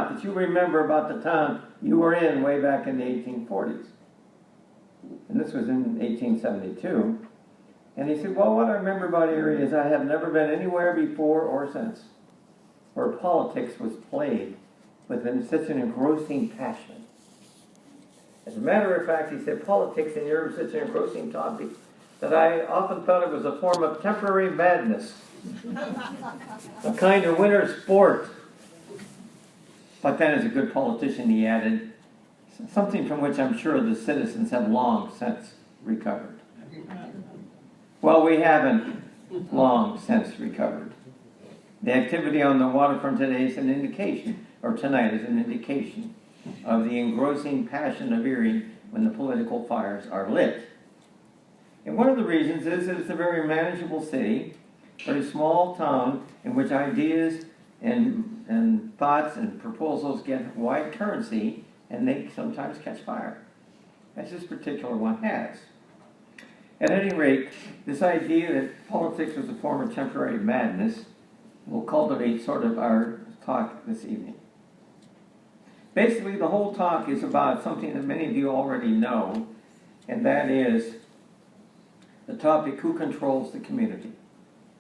not that you remember about the town you were in way back in the 1840s. And this was in 1872. And he said, well, what I remember about Erie is I have never been anywhere before or since where politics was played with such an engrossing passion. As a matter of fact, he said, politics in Europe is such an engrossing topic that I often thought it was a form of temporary madness, a kind of winter sport. But then as a good politician, he added, something from which I'm sure the citizens have long since recovered. Well, we haven't long since recovered. The activity on the waterfront today is an indication, or tonight is an indication, of the engrossing passion of Erie when the political fires are lit. And one of the reasons is that it's a very manageable city, very small town in which ideas and thoughts and proposals get wide currency and they sometimes catch fire, as this particular one has. At any rate, this idea that politics was a form of temporary madness will cultivate sort of our talk this evening. Basically, the whole talk is about something that many of you already know, and that is the topic, who controls the community?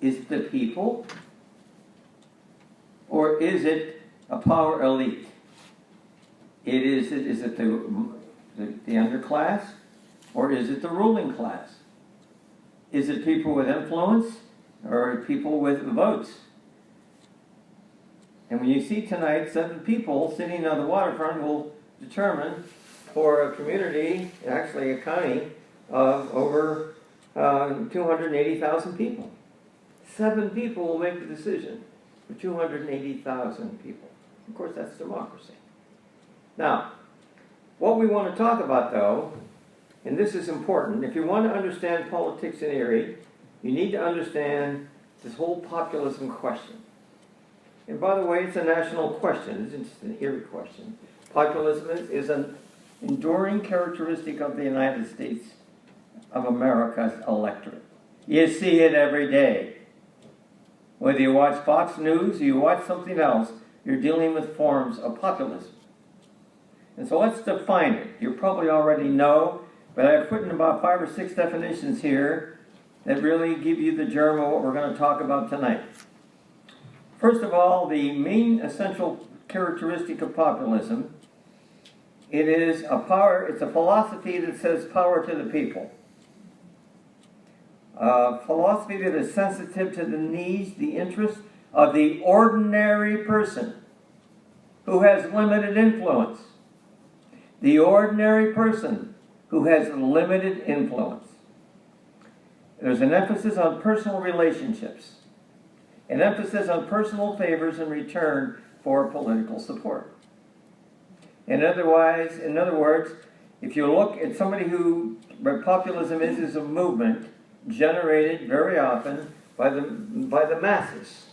Is it the people, or is it a power elite? Is it the underclass, or is it the ruling class? Is it people with influence, or people with votes? And when you see tonight, 7 people sitting on the waterfront will determine for a community, actually a county, of over 280,000 people. 7 people will make the decision for 280,000 people. Of course, that's democracy. Now, what we want to talk about, though, and this is important, if you want to understand politics in Erie, you need to understand this whole populism question. And by the way, it's a national question. It's just an Erie question. Populism is an enduring characteristic of the United States of America's electorate. You see it every day. Whether you watch Fox News or you watch something else, you're dealing with forms of populism. And so let's define it. You probably already know, but I've put in about 5 or 6 definitions here that really give you the germ of what we're going to talk about tonight. First of all, the main essential characteristic of populism, it's a philosophy that says power to the people. A philosophy that is sensitive to the needs, the interests of the ordinary person who has limited influence. The ordinary person who has limited influence. There's an emphasis on personal relationships, an emphasis on personal favors in return for political support. In other words, if you look at somebody where populism is a movement generated very often by the masses.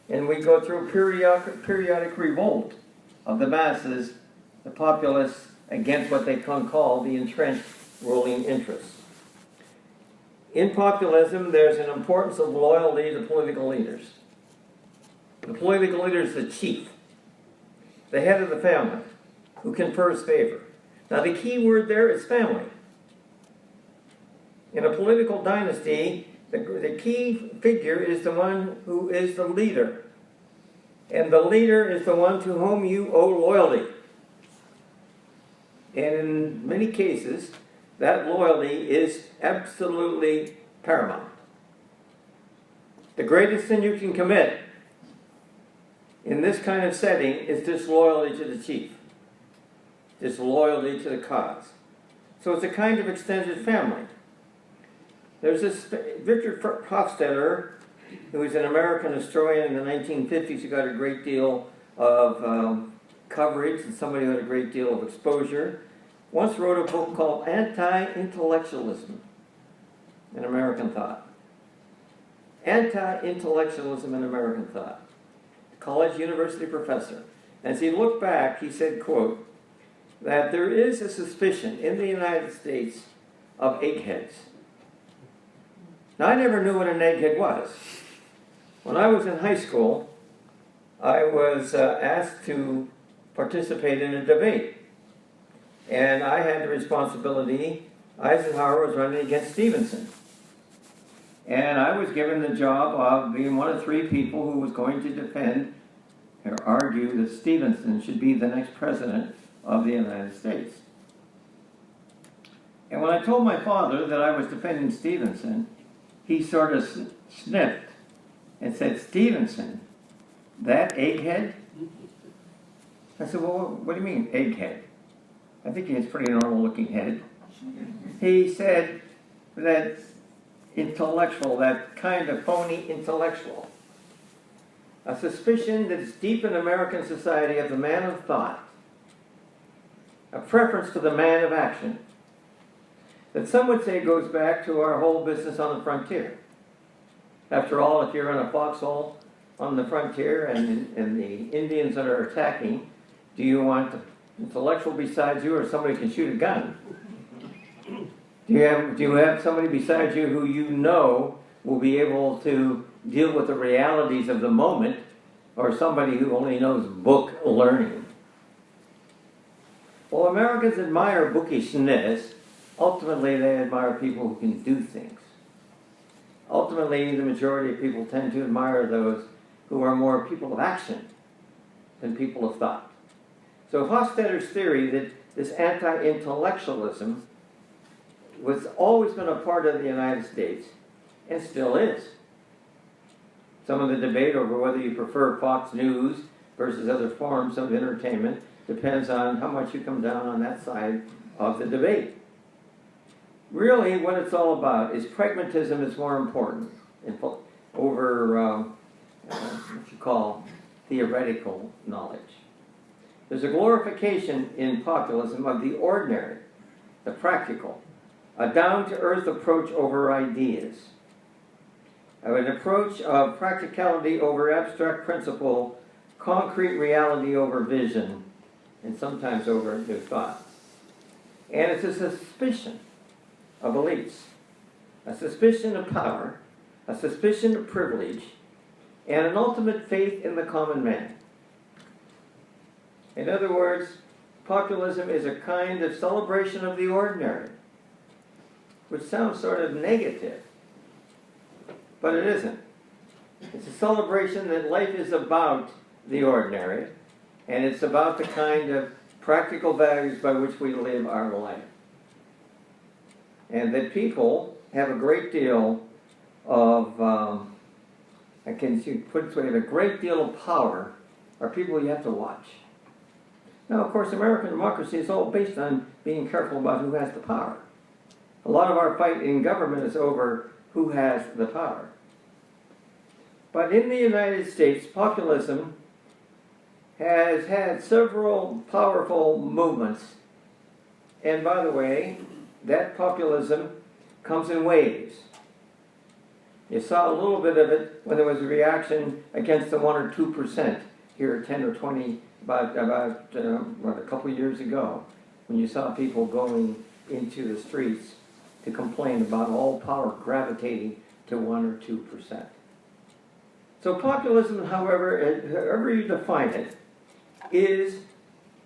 And we go through periodic revolt of the masses, the populace, against what they can call the entrenched ruling interests. In populism, there's an importance of loyalty to political leaders. The political leader is the chief, the head of the family, who confers favor. Now, the key word there is family. In a political dynasty, the key figure is the one who is the leader. And the leader is the one to whom you owe loyalty. And in many cases, that loyalty is absolutely paramount. The greatest sin you can commit in this kind of setting is disloyalty to the chief, disloyalty to the cause. So it's a kind of extended family. There's this Victor Hofstadter, who was an American historian in the 1950s who got a great deal of coverage and somebody who had a great deal of exposure, once wrote a book called Anti-Intellectualism in American Thought. Anti-Intellectualism in American Thought. College university professor. As he looked back, he said, quote, that there is a suspicion in the United States of eggheads. Now, I never knew what an egghead was. When I was in high school, I was asked to participate in a debate. And I had the responsibility, Eisenhower was running against Stevenson. And I was given the job of being one of 3 people who was going to defend or argue that Stevenson should be the next president of the United States. And when I told my father that I was defending Stevenson, he sort of sniffed and said, "Stevenson, that egghead?" I said, "Well, what do you mean, egghead? I think he has a pretty normal looking head." He said that intellectual, that kind of phony intellectual. A suspicion that is deep in American society of the man of thought. A preference for the man of action. That some would say goes back to our whole business on the frontier. After all, if you're in a foxhole on the frontier and the Indians that are attacking, do you want an intellectual beside you or somebody who can shoot a gun? Do you have somebody beside you who you know will be able to deal with the realities of the moment, or somebody who only knows book learning? Well, Americans admire bookishness. Ultimately, they admire people who can do things. Ultimately, the majority of people tend to admire those who are more people of action than people of thought. So Hofstadter's theory that this anti-intellectualism was always been a part of the United States, and still is. Some of the debate over whether you prefer Fox News versus other forms of entertainment depends on how much you come down on that side of the debate. Really, what it's all about is pragmatism is more important over what you call theoretical knowledge. There's a glorification in populism of the ordinary, the practical, a down-to-earth approach over ideas, an approach of practicality over abstract principle, concrete reality over vision, and sometimes over new thought. And it's a suspicion of elites, a suspicion of power, a suspicion of privilege, and an ultimate faith in the common man. In other words, populism is a kind of celebration of the ordinary, which sounds sort of negative, but it isn't. It's a celebration that life is about the ordinary, and it's about the kind of practical values by which we live our life. And that people have a great deal of, I can put it this way, have a great deal of power are people you have to watch. Now, of course, American democracy is all based on being careful about who has the power. A lot of our fight in government is over who has the power. But in the United States, populism has had several powerful movements. And by the way, that populism comes in waves. You saw a little bit of it when there was a reaction against the 1 or 2% here 10 or 20, about a couple of years ago, when you saw people going into the streets to complain about all power gravitating to 1 or 2%. So populism, however you define it, is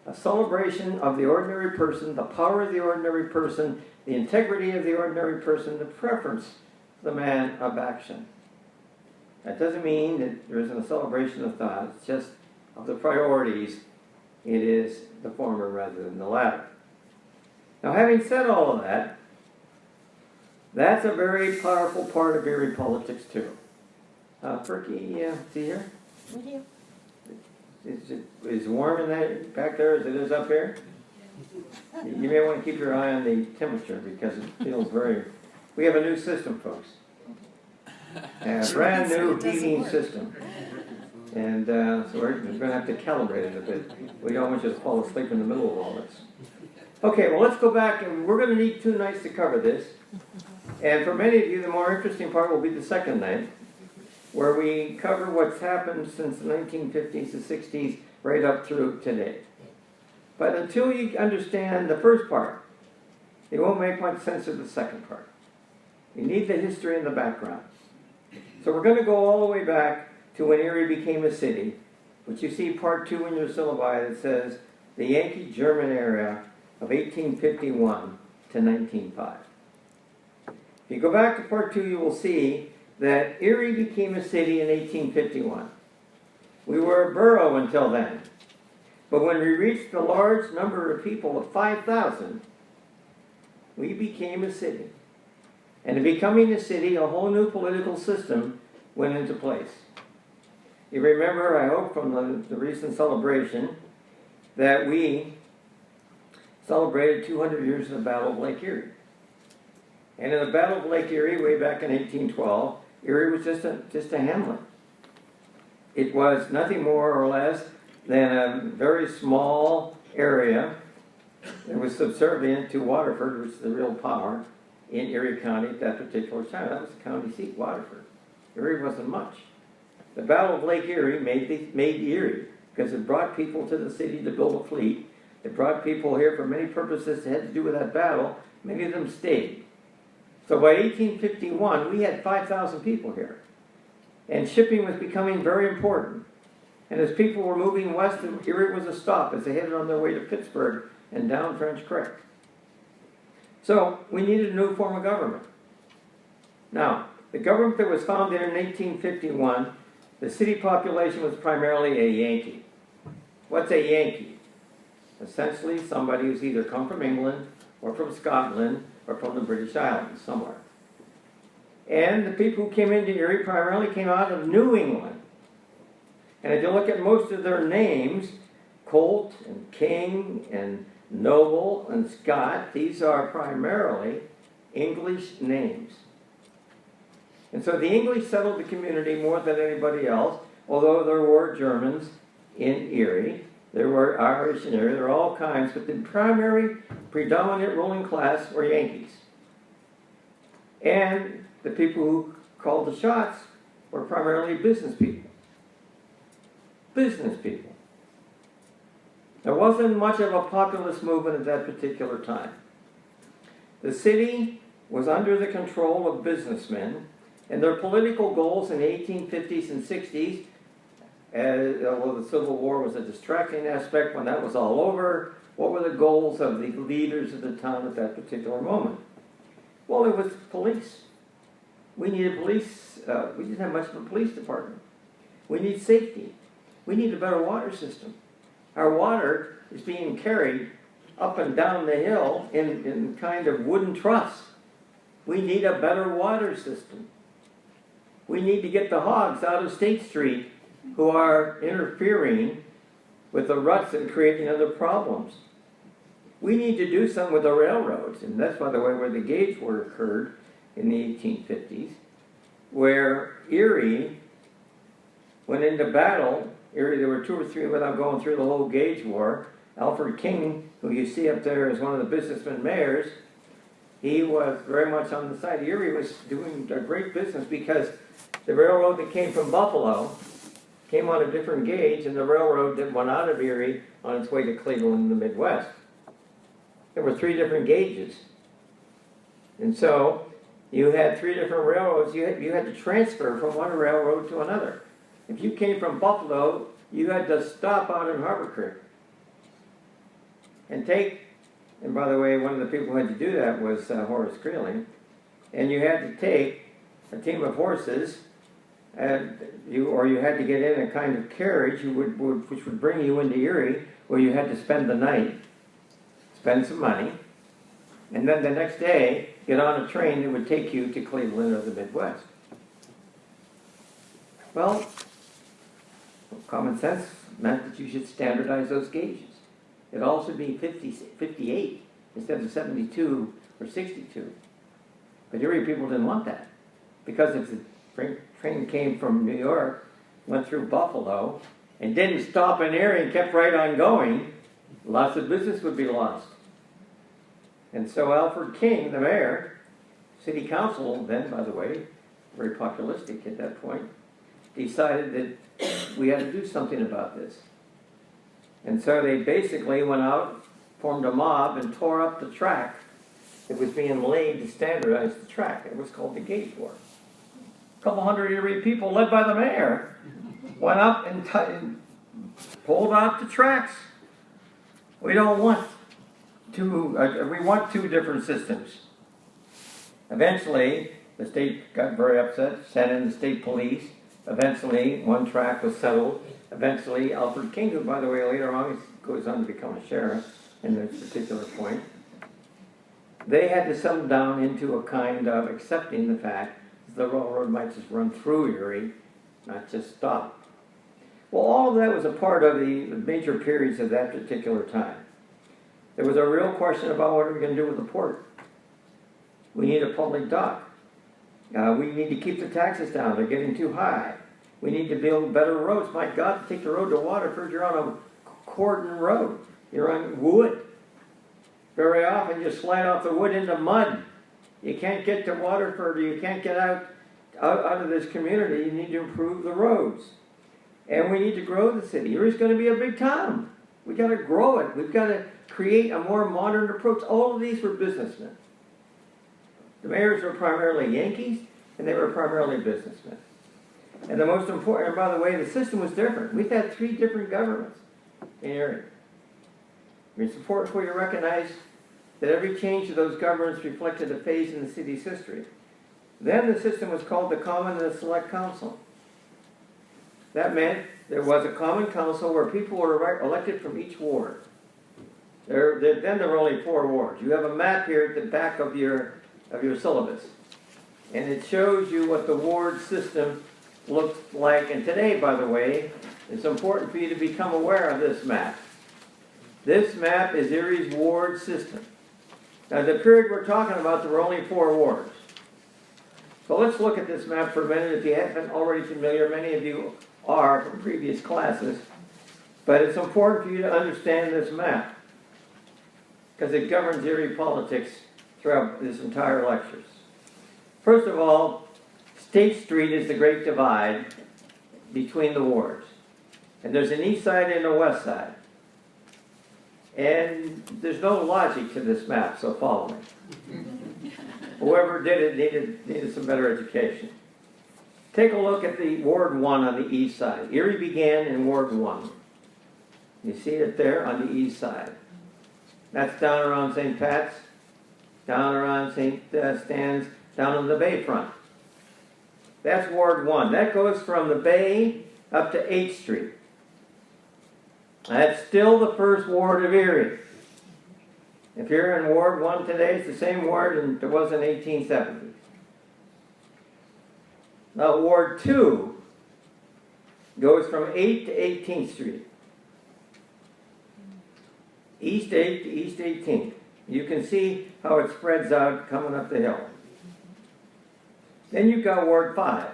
a celebration of the ordinary person, the power of the ordinary person, the integrity of the ordinary person, the preference for the man of action. That doesn't mean that there isn't a celebration of thought. It's just of the priorities. It is the former rather than the latter. Now, having said all of that, that's a very powerful part of Erie politics too. Perky, is he here? With you. Is it warm in that back there as it is up here? You may want to keep your eye on the temperature because it feels very... We have a new system, folks. A brand new heating system. And so we're going to have to calibrate it a bit. We don't want you to fall asleep in the middle of all this. Okay, well, let's go back, and we're going to need 2 nights to cover this. And for many of you, the more interesting part will be the second night, where we cover what's happened since the 1950s to 60s, right up through today. But until you understand the first part, it won't make much sense of the second part. You need the history and the background. So we're going to go all the way back to when Erie became a city But you see part 2 in your syllabi that says the Yankee-German era of 1851 to 1905. If you go back to part 2, you will see that Erie became a city in 1851. We were a borough until then. But when we reached the large number of people of 5,000, we became a city. And in becoming a city, a whole new political system went into place. You remember, I hope, from the recent celebration that we celebrated 200 years of the Battle of Lake Erie. And in the Battle of Lake Erie, way back in 1812, Erie was just a hamlet. It was nothing more or less than a very small area that was subservient to Waterford, which is the real power in Erie County at that particular time. That was the county seat, Waterford. Erie wasn't much. The Battle of Lake Erie made Erie because it brought people to the city to build a fleet. It brought people here for many purposes that had to do with that battle. Many of them stayed. So by 1851, we had 5,000 people here. And shipping was becoming very important. And as people were moving west, Erie was a stop as they headed on their way to Pittsburgh and down French Creek. So we needed a new form of government. Now, the government that was founded in 1851, the city population was primarily a Yankee. What's a Yankee? Essentially somebody who's either come from England or from Scotland or from the British Islands, somewhere. And the people who came into Erie primarily came out of New England. And if you look at most of their names, Colt and King and Noble and Scott, these are primarily English names. And so the English settled the community more than anybody else, although there were Germans in Erie, there were Irish in Erie, there were all kinds, but the primary, predominant ruling class were Yankees. And the people who called the shots were primarily business people. Business people. There wasn't much of a populist movement at that particular time. The city was under the control of businessmen, and their political goals in the 1850s and 60s, although the Civil War was a distracting aspect when that was all over, what were the goals of the leaders of the town at that particular moment? Well, it was police. We needed police. We didn't have much of a police department. We need safety. We need a better water system. Our water is being carried up and down the hill in kind of wooden truss. We need a better water system. We need to get the hogs out of State Street who are interfering with the ruts and creating other problems. We need to do something with the railroads, and that's, by the way, where the gauge war occurred in the 1850s, where Erie went into battle. Erie, there were 2 or 3 without going through the whole gauge war. Alfred King, who you see up there as one of the businessmen mayors, he was very much on the side. Erie was doing a great business because the railroad that came from Buffalo came on a different gauge, and the railroad that went out of Erie on its way to Cleveland in the Midwest. There were 3 different gauges. And so you had 3 different railroads. You had to transfer from one railroad to another. If you came from Buffalo, you had to stop out in Harbor Creek and by the way, one of the people who had to do that was Horace Greeley, and you had to take a team of horses, and you had to get in a kind of carriage which would bring you into Erie, where you had to spend the night, spend some money, and then the next day get on a train that would take you to Cleveland or the Midwest. Well, common sense meant that you should standardize those gauges. It all should be 58 instead of 72 or 62. But Erie people didn't want that, because if the train came from New York, went through Buffalo, and didn't stop in Erie and kept right on going, lots of business would be lost. And so Alfred King, the mayor, city council then, by the way, very populistic at that point, decided that we had to do something about this. And so they basically went out, formed a mob, and tore up the track that was being laid to standardize the track. It was called the Gauge War. A couple hundred Erie people, led by the mayor, went up and pulled out the tracks. We don't want we want two different systems. Eventually, the state got very upset, sent in the state police. Eventually, one track was settled. Eventually, Alfred King, who, by the way, later on goes on to become a sheriff in this particular point, they had to settle down into a kind of accepting the fact that the railroad might just run through Erie, not just stop. Well, all of that was a part of the major periods of that particular time. There was a real question about what are we going to do with the port. We need a public dock. We need to keep the taxes down. They're getting too high. We need to build better roads. My God, to take the road to Waterford, you're on a cordon road. You're on wood. Very often you slide off the wood into mud. You can't get to Waterford, or you can't get out of this community. You need to improve the roads. And we need to grow the city. Erie's going to be a big town. We've got to grow it. We've got to create a more modern approach. All of these were businessmen. The mayors were primarily Yankees, and they were primarily businessmen. And the most important, and by the way, the system was different. We've had 3 different governments in Erie. It's important for you to recognize that every change of those governments reflected a phase in the city's history. Then the system was called the Common and the Select Council. That meant there was a common council where people were elected from each ward. Then there were only 4 wards. You have a map here at the back of your syllabus. And it shows you what the ward system looks like. And today, by the way, it's important for you to become aware of this map. This map is Erie's ward system. Now, the period we're talking about, there were only 4 wards. So let's look at this map for a minute. If you haven't already familiar, many of you are from previous classes. But it's important for you to understand this map, because it governs Erie politics throughout this entire lectures. First of all, State Street is the great divide between the wards. And there's an east side and a west side. And there's no logic to this map, so follow me. Whoever did it needed some better education. Take a look at the Ward 1 on the east side. Erie began in Ward 1. You see it there on the east side. That's down around St. Pat's, down around St. Stan's, down on the bayfront. That's Ward 1. That goes from the Bay up to 8th Street. That's still the first ward of Erie. If you're in Ward 1 today, it's the same ward as it was in 1870. Now, Ward 2 goes from 8th to 18th Street. East 8th to East 18th. You can see how it spreads out coming up the hill. Then you've got Ward 5.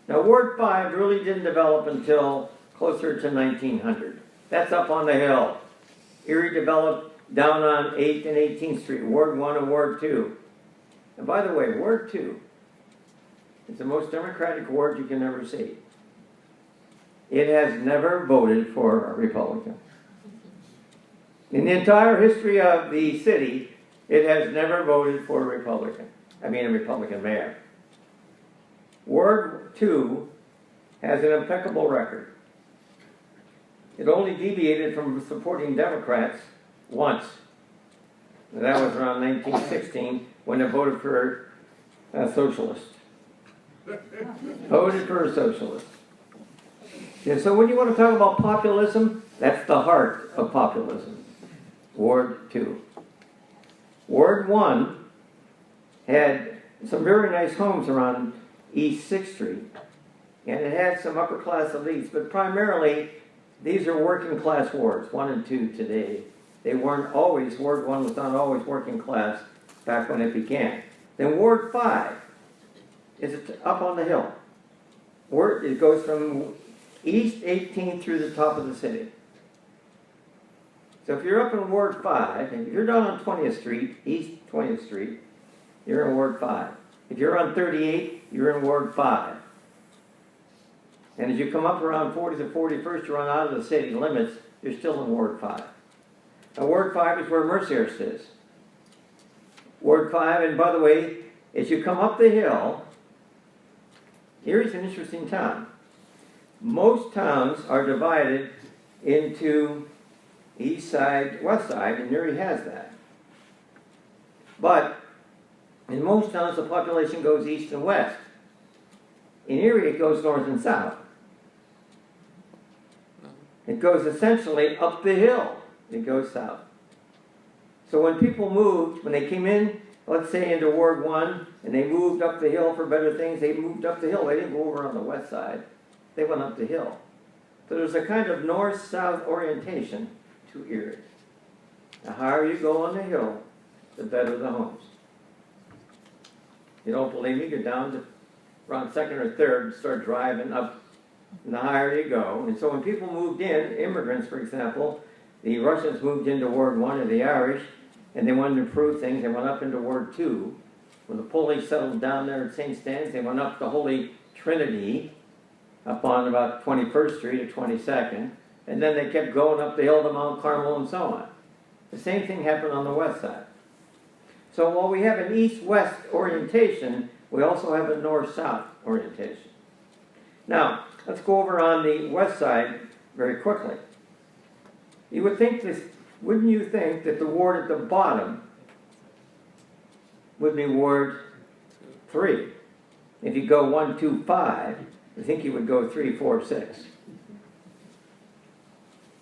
Now, Ward 5 really didn't develop until closer to 1900. That's up on the hill. Erie developed down on 8th and 18th Street, Ward 1 and Ward 2. And by the way, Ward 2 is the most democratic ward you can ever see. It has never voted for a Republican. In the entire history of the city, it has never voted for a Republican. I mean, a Republican mayor. Ward 2 has an impeccable record. It only deviated from supporting Democrats once. And that was around 1916 when it voted for a socialist. Voted for a socialist. And so when you want to talk about populism, that's the heart of populism. Ward 2. Ward 1 had some very nice homes around East 6th Street. And it had some upper class elites, but primarily these are working class wards, 1 and 2 today. They weren't always, Ward 1 was not always working class back when it began. Then Ward 5 is up on the hill. It goes from East 18th through the top of the city. So if you're up in Ward 5, and if you're down on 20th Street, East 20th Street, you're in Ward 5. If you're on 38, you're in Ward 5. And as you come up around 40th or 41st, you run out of the city limits, you're still in Ward 5. Now, Ward 5 is where Mercyhurst is. Ward 5, and by the way, as you come up the hill, Erie's an interesting town. Most towns are divided into east side, west side, and Erie has that. But in most towns, the population goes east and west. In Erie, it goes north and south. It goes essentially up the hill. It goes south. So when people moved, when they came in, let's say into Ward 1, and they moved up the hill for better things, they moved up the hill. They didn't go over on the west side. They went up the hill. So there's a kind of north-south orientation to Erie. The higher you go on the hill, the better the homes. You don't believe me? Go down to around 2nd or 3rd, start driving up, and the higher you go. And so when people moved in, immigrants, for example, the Russians moved into Ward 1 or the Irish, and they wanted to improve things. They went up into Ward 2. When the Polish settled down there at St. Stan's, they went up the Holy Trinity, up on about 21st Street or 22nd, and then they kept going up the hill to Mount Carmel and so on. The same thing happened on the west side. So while we have an east-west orientation, we also have a north-south orientation. Now, let's go over on the west side very quickly. You would think this, wouldn't you think that the ward at the bottom would be Ward 3? If you go 1, 2, 5, I think you would go 3, 4, 6.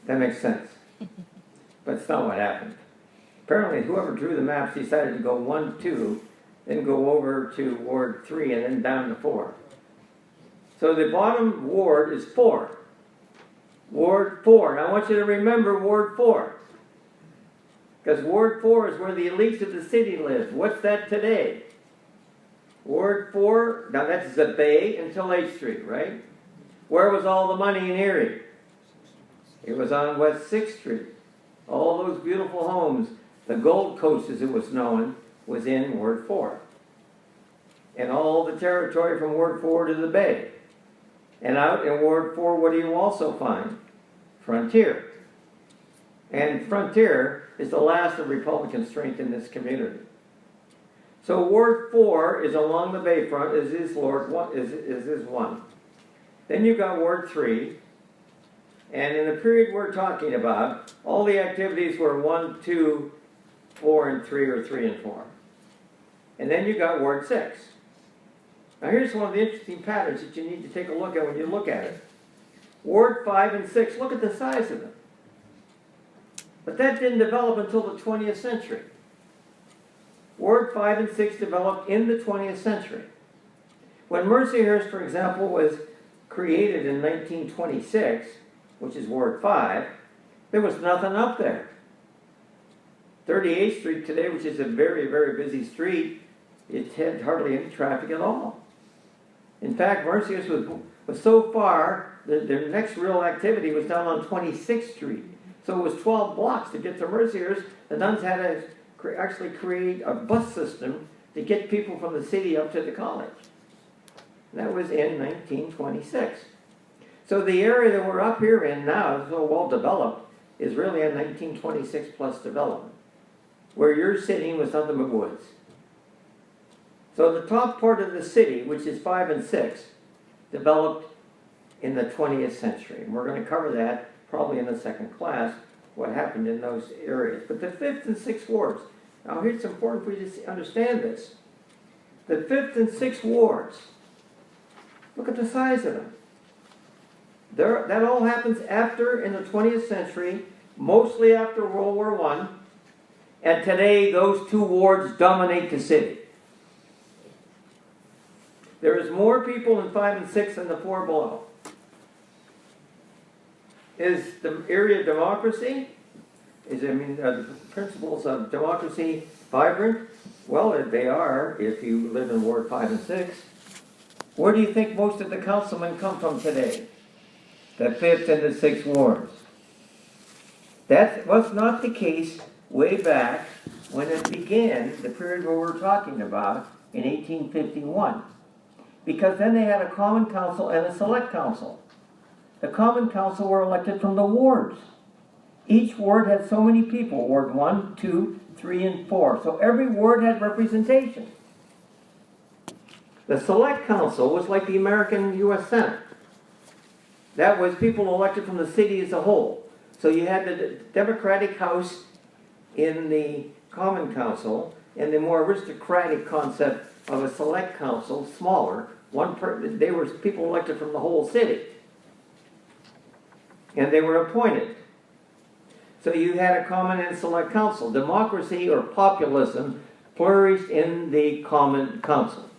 That makes sense. But it's not what happened. Apparently, whoever drew the maps decided to go 1, 2, then go over to Ward 3, and then down to 4. So the bottom ward is 4. Ward 4. Now I want you to remember Ward 4. Because Ward 4 is where the elites of the city live. What's that today? Ward 4, now that's the Bay until 8th Street, right? Where was all the money in Erie? It was on West 6th Street. All those beautiful homes, the Gold Coast as it was known, was in Ward 4. And all the territory from Ward 4 to the Bay. And out in Ward 4, what do you also find? Frontier. And Frontier is the last of Republican strength in this community. So Ward 4 is along the bayfront, is one. Then you've got Ward 3, and in the period we're talking about, all the activities were 1, 2, 4, and 3, or 3 and 4. And then you got Ward 6. Now here's one of the interesting patterns that you need to take a look at when you look at it. Ward 5 and 6, look at the size of them. But that didn't develop until the 20th century. Ward 5 and 6 developed in the 20th century. When Mercyhurst, for example, was created in 1926, which is Ward 5, there was nothing up there. 38th Street today, which is a very, very busy street, it had hardly any traffic at all. In fact, Mercyhurst was so far, their next real activity was down on 26th Street. So it was 12 blocks to get to Mercyhurst. The nuns had to actually create a bus system to get people from the city up to the college. And that was in 1926. So the area that we're up here in now, so well developed, is really a 1926 plus development. Where you're sitting was nothing but woods. So the top part of the city, which is 5 and 6, developed in the 20th century. And we're going to cover that probably in the second class, what happened in those areas. But the 5th and 6th wards, now here's important for you to understand this. The 5th and 6th wards, look at the size of them. That all happens after, in the 20th century, mostly after World War I. And today, those 2 wards dominate the city. There is more people in 5 and 6 than the 4 below. Is the area of democracy? The principles of democracy vibrant? Well, they are if you live in Ward 5 and 6. Where do you think most of the councilmen come from today? The 5th and the 6th wards. That was not the case way back when it began, the period where we're talking about, in 1851. Because then they had a common council and a select council. The common council were elected from the wards. Each ward had so many people, Ward 1, 2, 3, and 4. So every ward had representation. The select council was like the American U.S. Senate. That was people elected from the city as a whole. So you had the Democratic House in the Common Council, and the more aristocratic concept of a select council, smaller. They were people elected from the whole city, and they were appointed. So you had a common and select council. Democracy or populism flourished in the Common Council.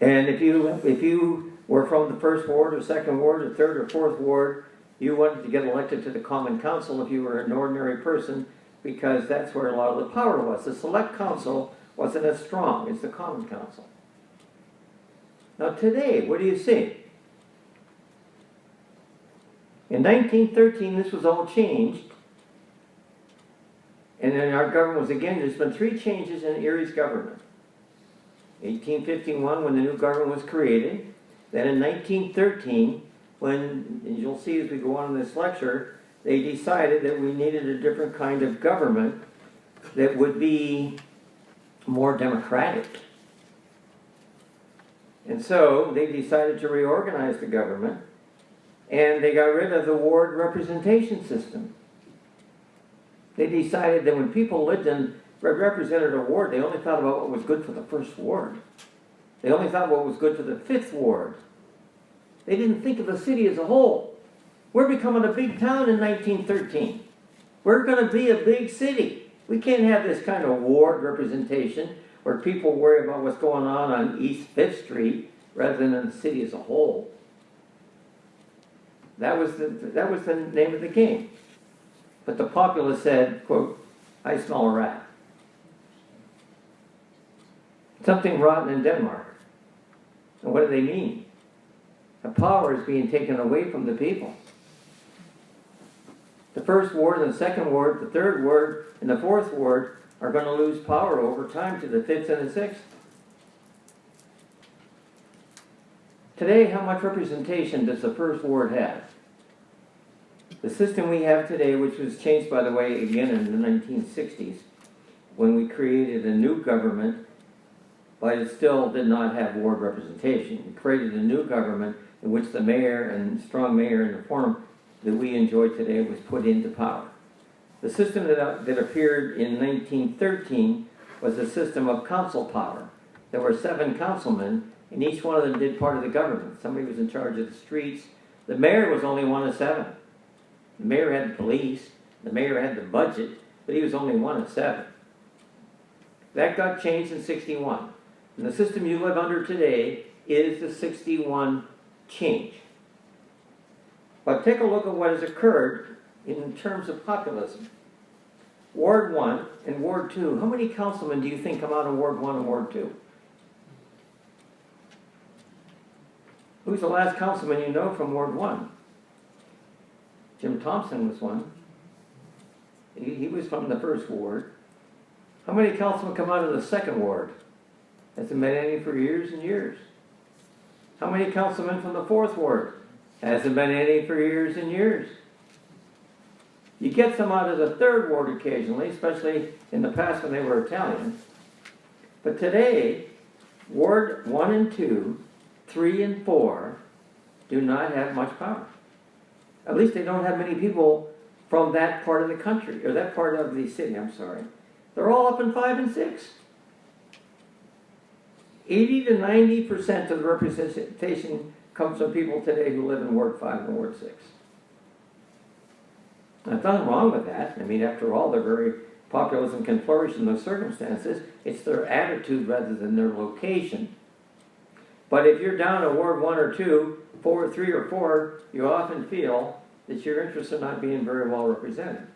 And if you were from the first ward or second ward or third or fourth ward, you wanted to get elected to the Common Council if you were an ordinary person, because that's where a lot of the power was. The select council wasn't as strong as the Common Council. Now today, what do you see? In 1913, this was all changed. And then our government was, again, there's been 3 changes in Erie's government. 1851, when the new government was created. Then in 1913, when, and you'll see as we go on in this lecture, they decided that we needed a different kind of government that would be more democratic. And so they decided to reorganize the government, and they got rid of the ward representation system. They decided that when people lived in represented a ward, they only thought about what was good for the first ward. They only thought what was good for the 5th ward. They didn't think of the city as a whole. We're becoming a big town in 1913. We're going to be a big city. We can't have this kind of ward representation where people worry about what's going on East 5th Street rather than in the city as a whole. That was the name of the game. But the populace said, quote, "I smell a rat." Something rotten in Denmark. And what do they mean? The power is being taken away from the people. The first ward and the second ward, the third ward and the fourth ward are going to lose power over time to the 5th and the 6th. Today, how much representation does the first ward have? The system we have today, which was changed, by the way, again in the 1960s, when we created a new government, but it still did not have ward representation. We created a new government in which the mayor and strong mayor in the form that we enjoy today was put into power. The system that appeared in 1913 was a system of council power. There were 7 councilmen, and each one of them did part of the government. Somebody was in charge of the streets. The mayor was only one of 7. The mayor had the police, the mayor had the budget, but he was only one of 7. That got changed in 61. And the system you live under today is the 61 change. But take a look at what has occurred in terms of populism. Ward 1 and Ward 2, how many councilmen do you think come out of Ward 1 and Ward 2? Who's the last councilman you know from Ward 1? Jim Thompson was one. He was from the first ward. How many councilmen come out of the second ward? Hasn't been any for years and years. How many councilmen from the fourth ward? Hasn't been any for years and years. You get some out of the third ward occasionally, especially in the past when they were Italian. But today, Ward 1 and 2, 3 and 4 do not have much power. At least they don't have many people from that part of the country, or that part of the city, I'm sorry. They're all up in 5 and 6. 80 to 90% of the representation comes from people today who live in Ward 5 and Ward 6. Now, there's nothing wrong with that. I mean, after all, populism can flourish in those circumstances. It's their attitude rather than their location. But if you're down to Ward 1 or 2, 4, 3 or 4, you often feel that your interests are not being very well represented.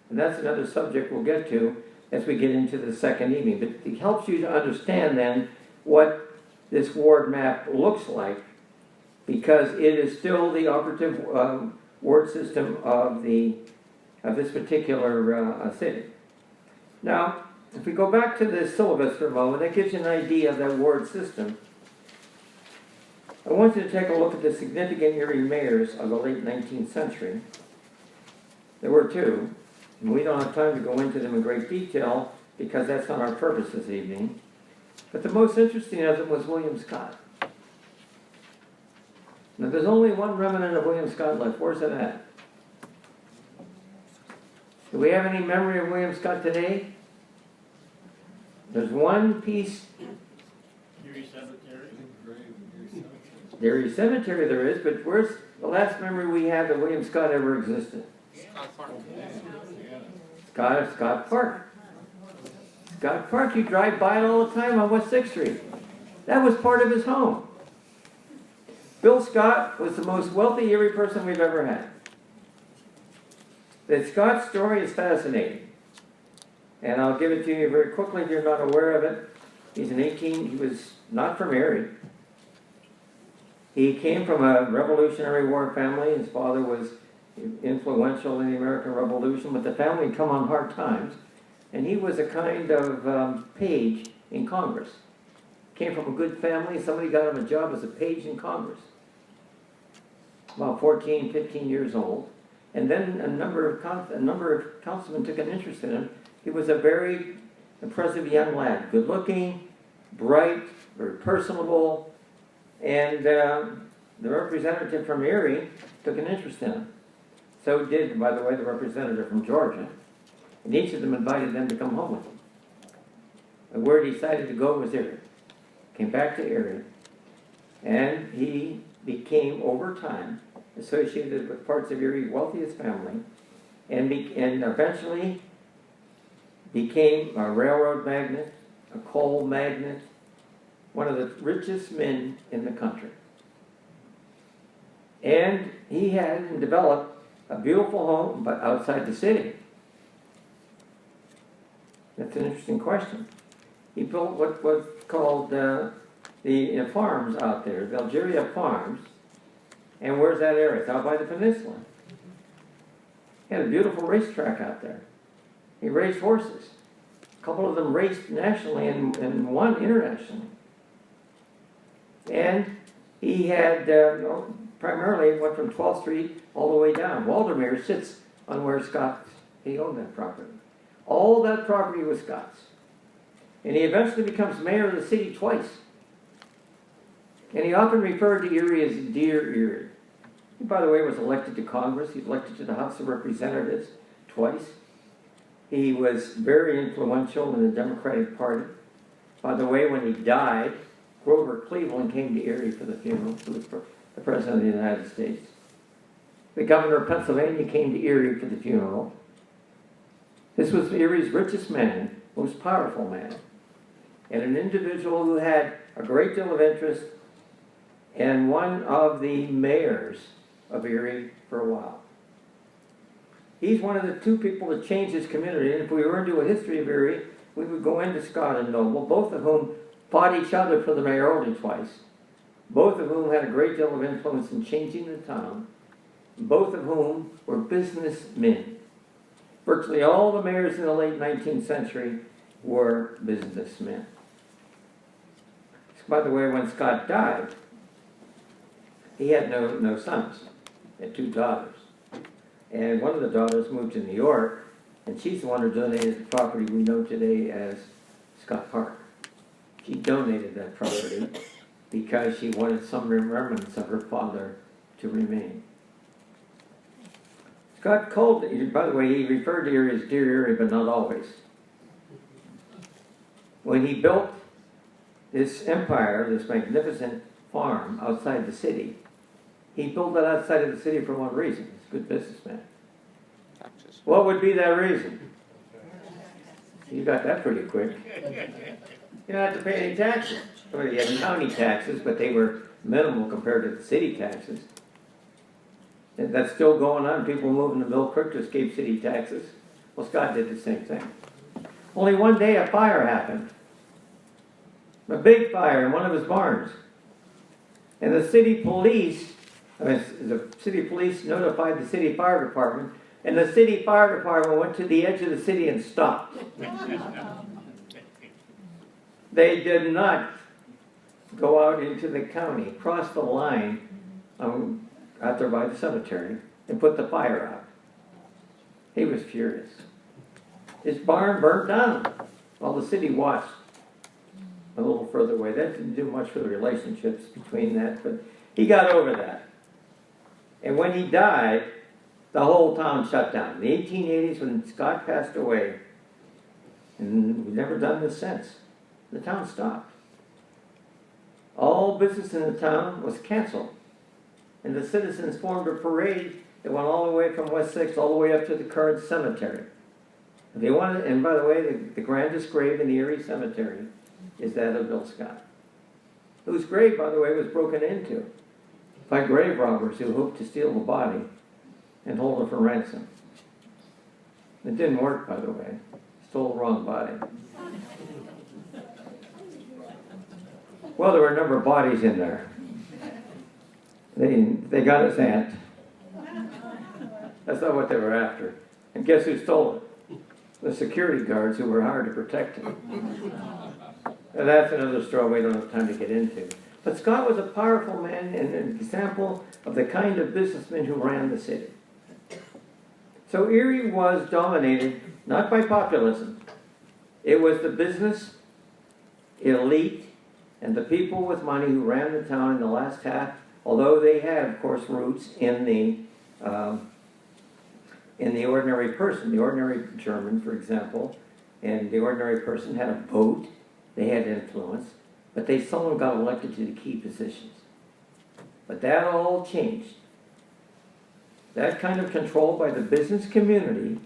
And that's another subject we'll get to as we get into the second evening. But it helps you to understand then what this ward map looks like, because it is still the operative ward system of this particular city. Now, if we go back to the syllabus for a moment, that gives you an idea of that ward system. I want you to take a look at the significant Erie mayors of the late 19th century. There were 2, and we don't have time to go into them in great detail because that's not our purpose this evening. But the most interesting of them was William Scott. Now there's only one remnant of William Scott left. Where's it at? Do we have any memory of William Scott today? There's one piece. Erie Cemetery. Erie Cemetery there is, but where's the last memory we have that William Scott ever existed? Scott Park. Scott Park. Scott Park, you drive by it all the time on West 6th Street. That was part of his home. Bill Scott was the most wealthy Erie person we've ever had. The Scott story is fascinating. And I'll give it to you very quickly if you're not aware of it. He was not from Erie. He came from a Revolutionary War family. His father was influential in the American Revolution, but the family had come on hard times. And he was a kind of page in Congress. Came from a good family. Somebody got him a job as a page in Congress. About 14, 15 years old. And then a number of councilmen took an interest in him. He was a very impressive young lad. Good looking, bright, very personable. And the representative from Erie took an interest in him. So did, by the way, the representative from Georgia. And each of them invited them to come home with him. And where he decided to go was Erie. Came back to Erie. And he became, over time, associated with parts of Erie's wealthiest family. And eventually became a railroad magnate, a coal magnate, one of the richest men in the country. And he had developed a beautiful home, but outside the city. That's an interesting question. He built what was called the farms out there, the Algeria Farms. And where's that area? It's out by the peninsula. He had a beautiful racetrack out there. He raced horses. A couple of them raced nationally and one internationally. And he had, primarily went from 12th Street all the way down. Waldermere sits on where he owned that property. All that property was Scott's. And he eventually becomes mayor of the city twice. And he often referred to Erie as Dear Erie. He, by the way, was elected to Congress. He was elected to the House of Representatives twice. He was very influential in the Democratic Party. By the way, when he died, Grover Cleveland came to Erie for the funeral. He was the President of the United States. The governor of Pennsylvania came to Erie for the funeral. This was Erie's richest man, most powerful man, and an individual who had a great deal of interest and one of the mayors of Erie for a while. He's one of the two people that changed his community. And if we were into a history of Erie, we would go into Scott and Noble, both of whom fought each other for the mayoralty twice, both of whom had a great deal of influence in changing the town, both of whom were businessmen. Virtually all the mayors in the late 19th century were businessmen. By the way, when Scott died, he had no sons. He had two daughters. And one of the daughters moved to New York, and she's the one who donated the property we know today as Scott Park. She donated that property because she wanted some remembrance of her father to remain. Scott called, by the way, he referred to Erie as Dear Erie, but not always. When he built this empire, this magnificent farm outside the city, he built it outside of the city for one reason. He's a good businessman. Taxes. What would be that reason? You got that pretty quick. You don't have to pay any taxes. Well, you had county taxes, but they were minimal compared to the city taxes. And that's still going on. People moving to Mill Creek to escape city taxes. Well, Scott did the same thing. Only one day a fire happened. A big fire in one of his barns. And the city police notified the city fire department, and the city fire department went to the edge of the city and stopped. They did not go out into the county, cross the line out there by the cemetery, and put the fire out. He was furious. His barn burnt down while the city watched a little further away. That didn't do much for the relationships between that, but he got over that. And when he died, the whole town shut down. In the 1880s, when Scott passed away, and we've never done this since, the town stopped. All business in the town was canceled. And the citizens formed a parade that went all the way from West 6th all the way up to the current cemetery. They wanted, and by the way, the grandest grave in the Erie cemetery is that of Bill Scott, whose grave, by the way, was broken into by grave robbers who hoped to steal the body and hold it for ransom. It didn't work, by the way. Stole the wrong body. Well, there were a number of bodies in there. They got his aunt. That's not what they were after. And guess who stole it? The security guards who were hired to protect him. And that's another story we don't have time to get into. But Scott was a powerful man and an example of the kind of businessman who ran the city. So Erie was dominated not by populism. It was the business elite and the people with money who ran the town in the last half, although they had, of course, roots in the ordinary person. The ordinary German, for example, and the ordinary person had a vote. They had influence, but they seldom got elected to the key positions. But that all changed. That kind of control by the business community,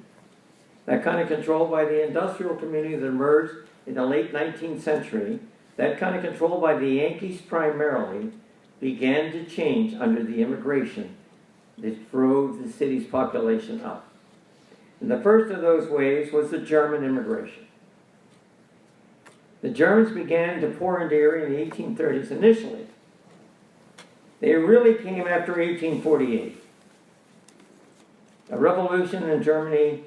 that kind of control by the industrial community that emerged in the late 19th century, that kind of control by the Yankees primarily, began to change under the immigration that drove the city's population up. And the first of those waves was the German immigration. The Germans began to pour into Erie in the 1830s initially. They really came after 1848. A revolution in Germany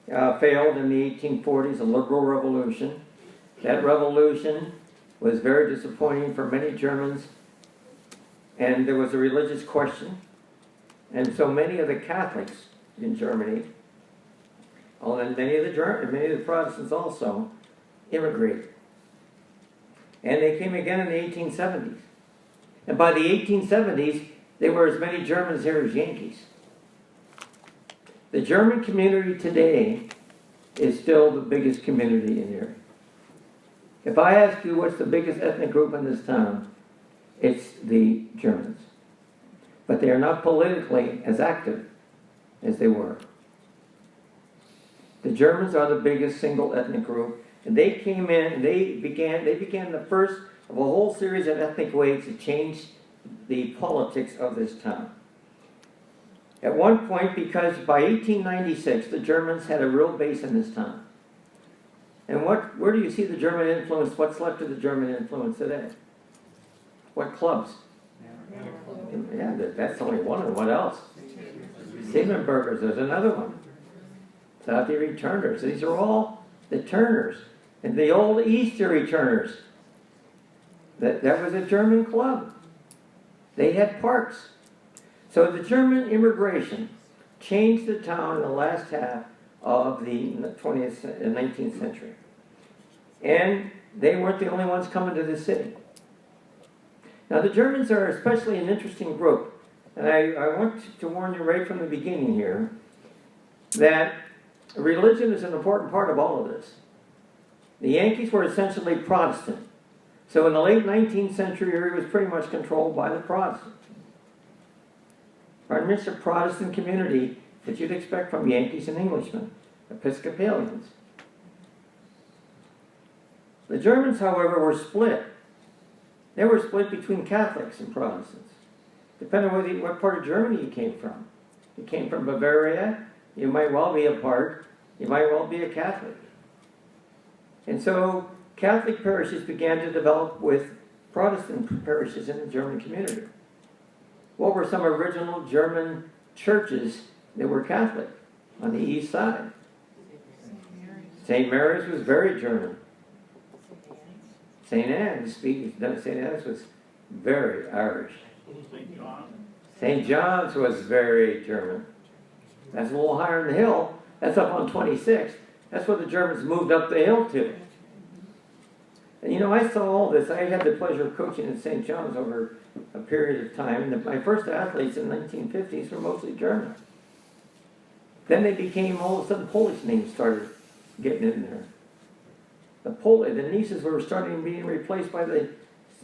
failed in the 1840s, a liberal revolution. That revolution was very disappointing for many Germans, and there was a religious question. And so many of the Catholics in Germany, and many of the Protestants also, immigrated. And they came again in the 1870s. And by the 1870s, there were as many Germans here as Yankees. The German community today is still the biggest community in Erie. If I ask you what's the biggest ethnic group in this town, it's the Germans. But they are not politically as active as they were. The Germans are the biggest single ethnic group, and they came in and they began the first of a whole series of ethnic waves to change the politics of this town. At one point, because by 1896, the Germans had a real base in this town. And where do you see the German influence? What's left of the German influence today? What clubs? Yeah, that's only one. And what else? Siebenburgers, there's another one. South Erie Turners. These are all the Turners. And the old East Erie Turners. That was a German club. They had parks. So the German immigration changed the town in the last half of the 19th century. And they weren't the only ones coming to the city. Now the Germans are especially an interesting group. And I want to warn you right from the beginning here that religion is an important part of all of this. The Yankees were essentially Protestant. So in the late 19th century, Erie was pretty much controlled by the Protestants. Right, it's a Protestant community that you'd expect from Yankees and Englishmen, Episcopalians. The Germans, however, were split. They were split between Catholics and Protestants, depending on what part of Germany you came from. You came from Bavaria, you might well be a part, you might well be a Catholic. And so Catholic parishes began to develop with Protestant parishes in the German community. What were some original German churches that were Catholic on the east side? St. Mary's was very German. St. Anne's was very Irish. St. John's was very German. That's a little higher in the hill. That's up on 26th. That's where the Germans moved up the hill to. And you know, I saw all this. I had the pleasure of coaching at St. John's over a period of time. And my first athletes in the 1950s were mostly German. Then they became, all of a sudden, Polish names started getting in there. The nieces were starting being replaced by the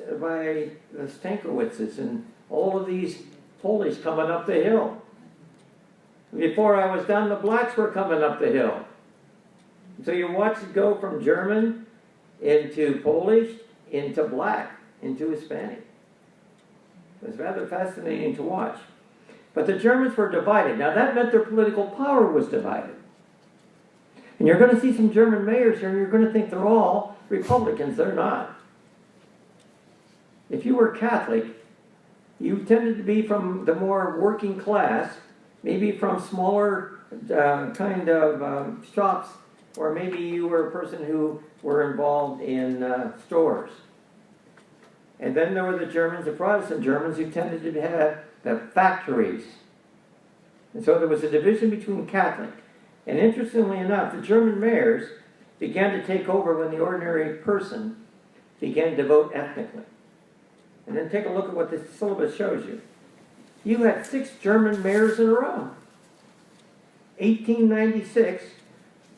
Stankowitzes and all of these Polish coming up the hill. Before I was done, the blacks were coming up the hill. So you watch it go from German into Polish, into black, into Hispanic. It was rather fascinating to watch. But the Germans were divided. Now that meant their political power was divided. And you're going to see some German mayors here, and you're going to think they're all Republicans. They're not. If you were Catholic, you tended to be from the more working class, maybe from smaller kind of shops, or maybe you were a person who were involved in stores. And then there were the Germans, the Protestant Germans, who tended to have the factories. And so there was a division between Catholic. And interestingly enough, the German mayors began to take over when the ordinary person began to vote ethnically. And then take a look at what the syllabus shows you. You had 6 German mayors in a row. 1896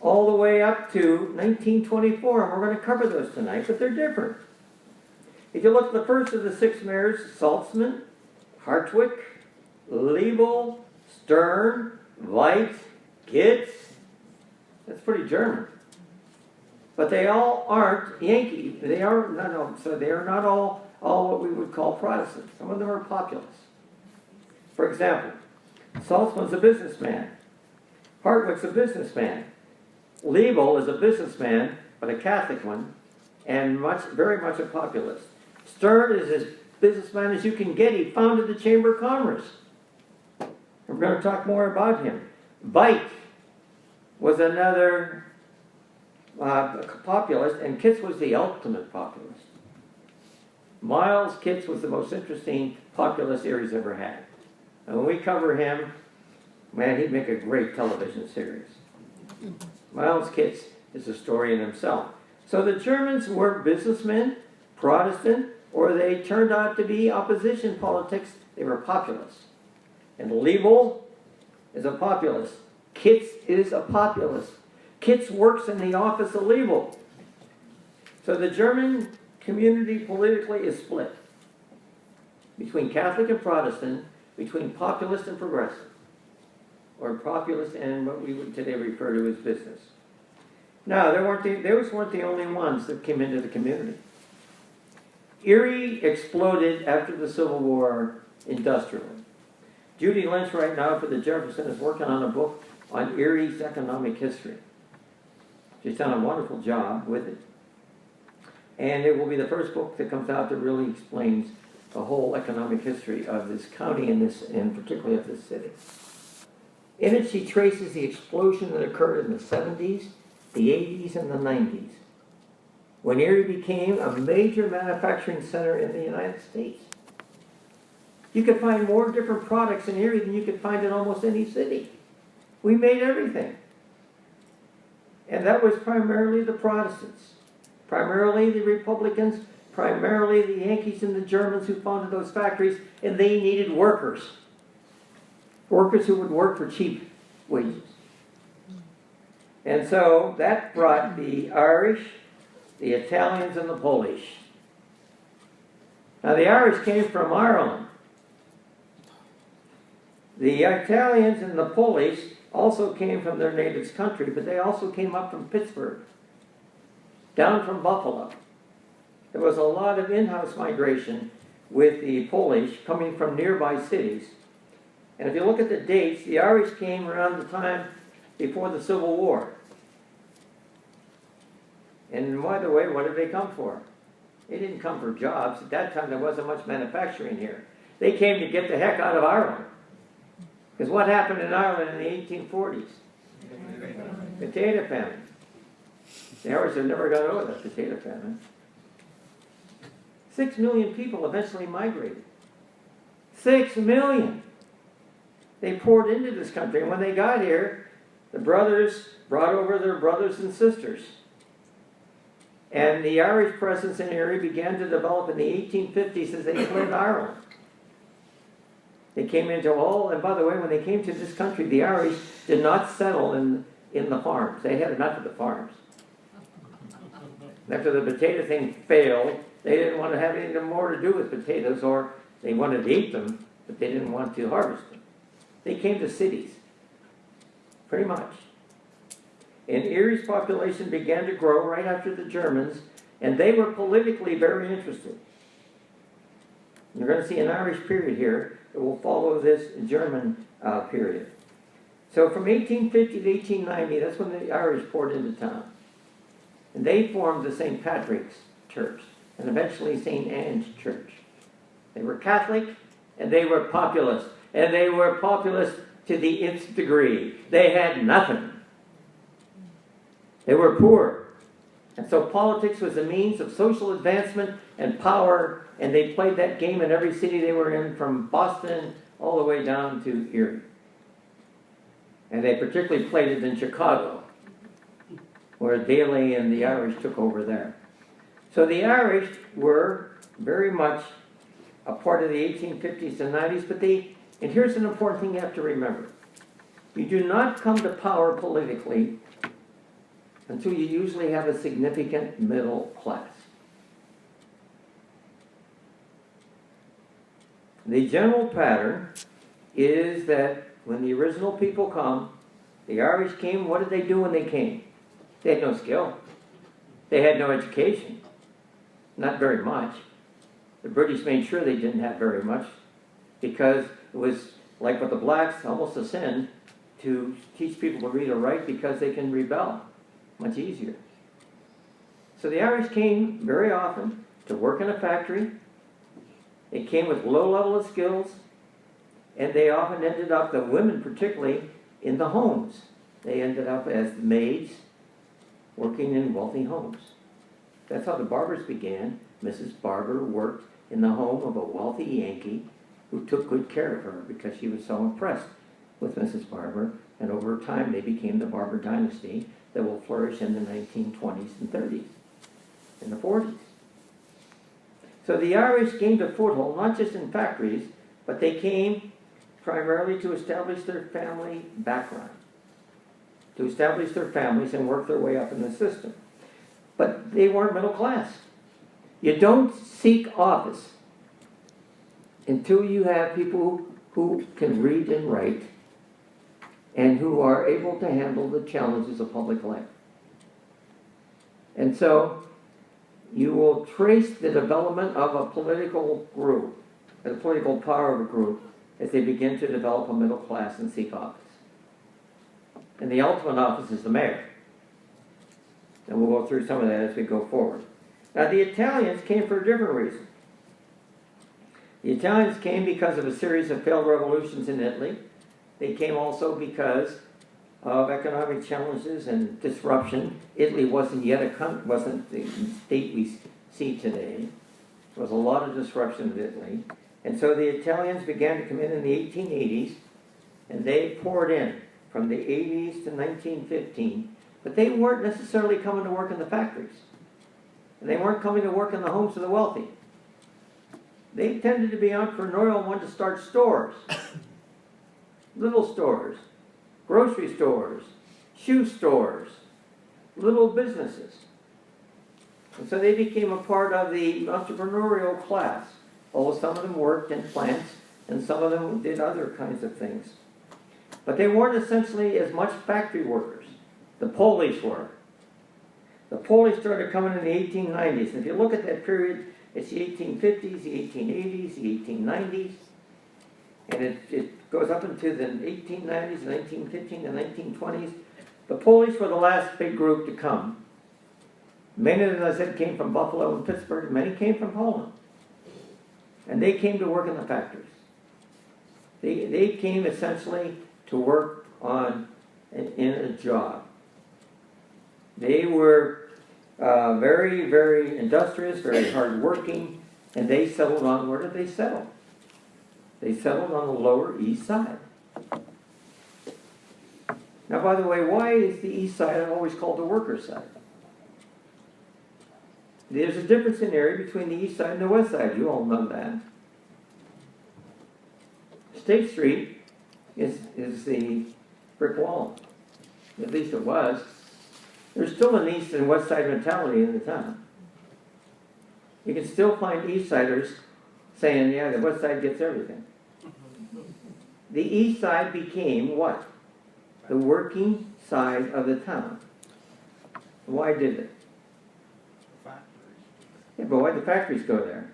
all the way up to 1924, and we're going to cover those tonight, but they're different. If you look at the first of the 6 mayors, Salzmann, Hartwig, Liebel, Stern, Weitz, Kitz, that's pretty German. But they all aren't Yankee. They are not all what we would call Protestants. Some of them are populists. For example, Salzmann's a businessman. Hartwig's a businessman. Liebel is a businessman, but a Catholic one, and very much a populist. Stern is as businessman as you can get. He founded the Chamber of Commerce. We're going to talk more about him. Weitz was another populist, and Kitz was the ultimate populist. Miles Kitz was the most interesting populist Erie's ever had. And when we cover him, man, he'd make a great television series. Miles Kitz is a story in himself. So the Germans were businessmen, Protestant, or they turned out to be opposition politics. They were populists. And Liebel is a populist. Kitz is a populist. Kitz works in the office of Liebel. So the German community politically is split between Catholic and Protestant, between populist and progressive, or populist and what we would today refer to as business. Now, those weren't the only ones that came into the community. Erie exploded after the Civil War industrially. Judy Lynch right now for the Jefferson is working on a book on Erie's economic history. She's done a wonderful job with it. And it will be the first book that comes out that really explains the whole economic history of this county and particularly of this city. In it, she traces the explosion that occurred in the 70s, the 80s, and the 90s, when Erie became a major manufacturing center in the United States. You could find more different products in Erie than you could find in almost any city. We made everything. And that was primarily the Protestants, primarily the Republicans, primarily the Yankees and the Germans who founded those factories, and they needed workers. Workers who would work for cheap wages. And so that brought the Irish, the Italians, and the Polish. Now the Irish came from Ireland. The Italians and the Polish also came from their native country, but they also came up from Pittsburgh, down from Buffalo. There was a lot of in-house migration with the Polish coming from nearby cities. And if you look at the dates, the Irish came around the time before the Civil War. And by the way, what did they come for? They didn't come for jobs. At that time, there wasn't much manufacturing here. They came to get the heck out of Ireland. Because what happened in Ireland in the 1840s? Potato famine. The Irish have never got over that potato famine. 6 million people eventually migrated. 6 million! They poured into this country, and when they got here, the brothers brought over their brothers and sisters. And the Irish presence in Erie began to develop in the 1850s as they fled Ireland. They came into all, and by the way, when they came to this country, the Irish did not settle in the farms. They had enough of the farms. After the potato thing failed, they didn't want to have anything more to do with potatoes, or they wanted to eat them, but they didn't want to harvest them. They came to cities, pretty much. And Erie's population began to grow right after the Germans, and they were politically very interested. You're going to see an Irish period here that will follow this German period. So from 1850 to 1890, that's when the Irish poured into town. And they formed the St. Patrick's Church, and eventually St. Anne's Church. They were Catholic, and they were populist. And they were populist to the nth degree. They had nothing. They were poor. And so politics was a means of social advancement and power, and they played that game in every city they were in, from Boston all the way down to Erie. And they particularly played it in Chicago, where Daly and the Irish took over there. So the Irish were very much a part of the 1850s and 90s, but and here's an important thing you have to remember. You do not come to power politically until you usually have a significant middle class. The general pattern is that when the original people come, the Irish came, what did they do when they came? They had no skill. They had no education. Not very much. The British made sure they didn't have very much, because it was, like with the blacks, almost a sin to teach people to read or write, because they can rebel much easier. So the Irish came very often to work in a factory. They came with low level of skills, and they often ended up, the women particularly, in the homes. They ended up as maids working in wealthy homes. That's how the Barbers began. Mrs. Barber worked in the home of a wealthy Yankee who took good care of her because she was so impressed with Mrs. Barber, and over time they became the Barber dynasty that will flourish in the 1920s and 30s and the 40s. So the Irish gained a foothold not just in factories, but they came primarily to establish their family background, to establish their families and work their way up in the system. But they weren't middle class. You don't seek office until you have people who can read and write and who are able to handle the challenges of public life. And so you will trace the development of a political group, the political power of a group, as they begin to develop a middle class and seek office. And the ultimate office is the mayor. And we'll go through some of that as we go forward. Now the Italians came for a different reason. The Italians came because of a series of failed revolutions in Italy. They came also because of economic challenges and disruption. Italy wasn't yet wasn't the state we see today. There was a lot of disruption in Italy. And so the Italians began to come in the 1880s, and they poured in from the 80s to 1915. But they weren't necessarily coming to work in the factories. And they weren't coming to work in the homes of the wealthy. They tended to be entrepreneurial and wanted to start stores. Little stores, grocery stores, shoe stores, little businesses. And so they became a part of the entrepreneurial class. Although some of them worked in plants and some of them did other kinds of things. But they weren't essentially as much factory workers. The Polish were. The Polish started coming in the 1890s. And if you look at that period, it's the 1850s, the 1880s, the 1890s. And it goes up into the 1890s, the 1915, the 1920s. The Polish were the last big group to come. Many of them, as I said, came from Buffalo and Pittsburgh. Many came from Poland. And they came to work in the factories. They came essentially to work in a job. They were very, very industrious, very hardworking, and they settled on, where did they settle? They settled on the Lower East Side. Now, by the way, why is the East Side always called the workers' side? There's a difference in area between the east side and the west side. You all know that. State Street is the brick wall. At least it was. There's still an east and west side mentality in the town. You can still find east siders saying, yeah, the west side gets everything. The east side became what? The working side of the town. Why did it? Yeah, but why'd the factories go there?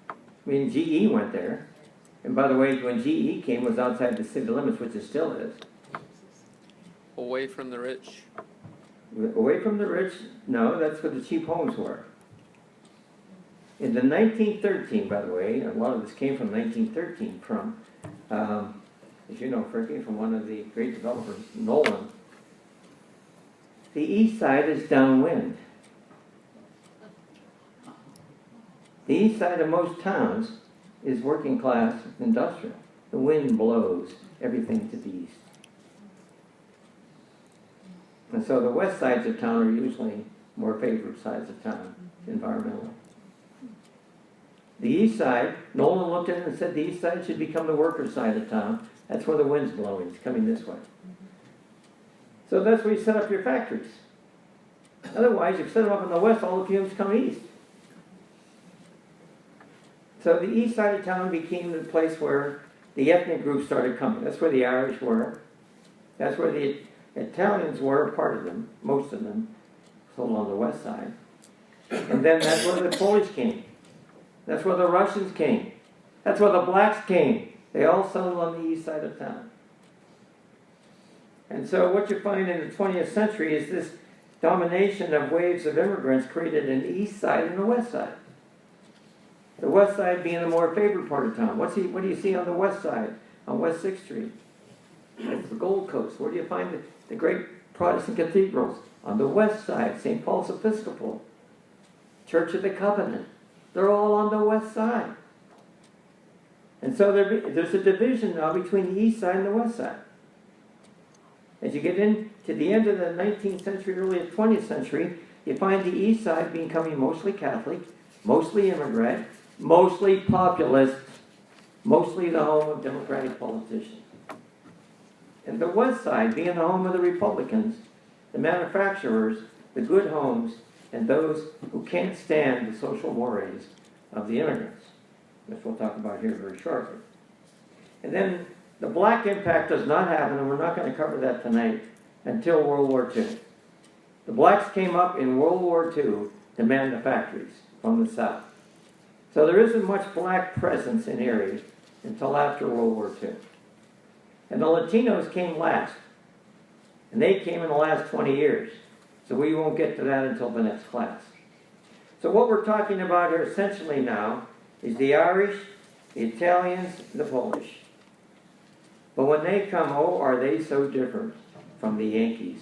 I mean, GE went there. And by the way, when GE came, it was outside the city limits, which it still is. Away from the rich. Away from the rich? No, that's where the cheap homes were. In the 1913, by the way, a lot of this came from 1913, from, as you know, Fricky, from one of the great developers, Nolan. The east side is downwind. The east side of most towns is working class industrial. The wind blows everything to the east. And so the west sides of town are usually more favored sides of town, environmentally. The east side, Nolan looked at it and said the east side should become the worker side of town. That's where the wind's blowing, it's coming this way. So that's where you set up your factories. Otherwise, if you set them up in the west, all the fumes come east. So the east side of town became the place where the ethnic groups started coming. That's where the Irish were. That's where the Italians were, part of them, most of them, sold on the west side. And then that's where the Polish came. That's where the Russians came. That's where the blacks came. They all settled on the east side of town. And so what you find in the 20th century is this domination of waves of immigrants created an east side and a west side. The west side being the more favored part of town. What do you see on the west side, on West 6th Street? It's the Gold Coast. Where do you find the great Protestant cathedrals? On the west side, St. Paul's Episcopal, Church of the Covenant. They're all on the west side. And so there's a division now between the east side and the west side. As you get into the end of the 19th century, early 20th century, you find the east side becoming mostly Catholic, mostly immigrant, mostly populist, mostly the home of Democratic politicians. And the west side being the home of the Republicans, the manufacturers, the good homes, and those who can't stand the social mores of the immigrants, which we'll talk about here very shortly. And then the black impact does not happen, and we're not going to cover that tonight, until World War II. The blacks came up in World War II to man the factories from the south. So there isn't much black presence in Erie until after World War II. And the Latinos came last. And they came in the last 20 years. So we won't get to that until the next class. So what we're talking about here essentially now is the Irish, the Italians, and the Polish. But when they come, oh, are they so different from the Yankees,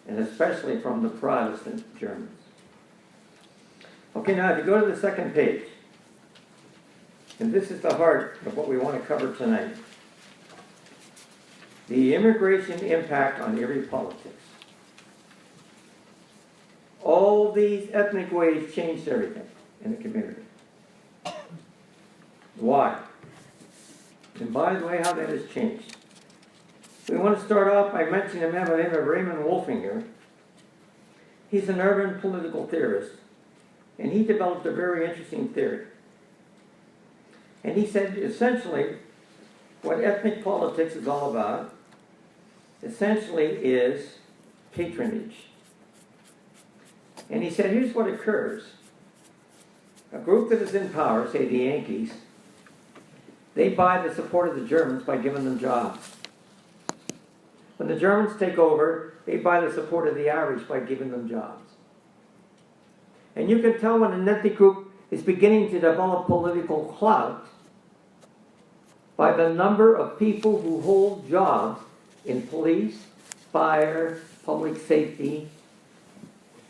and especially from the Protestant Germans. Okay, now if you go to the second page, and this is the heart of what we want to cover tonight. The immigration impact on Erie politics. All these ethnic waves changed everything in the community. Why? And by the way, how that has changed. We want to start off by mentioning a man by the name of Raymond Wolfinger. He's an urban political theorist, and he developed a very interesting theory. And he said, essentially, what ethnic politics is all about, essentially, is patronage. And he said, here's what occurs. A group that is in power, say the Yankees, they buy the support of the Germans by giving them jobs. When the Germans take over, they buy the support of the Irish by giving them jobs. And you can tell when an ethnic group is beginning to develop political clout by the number of people who hold jobs in police, fire, public safety,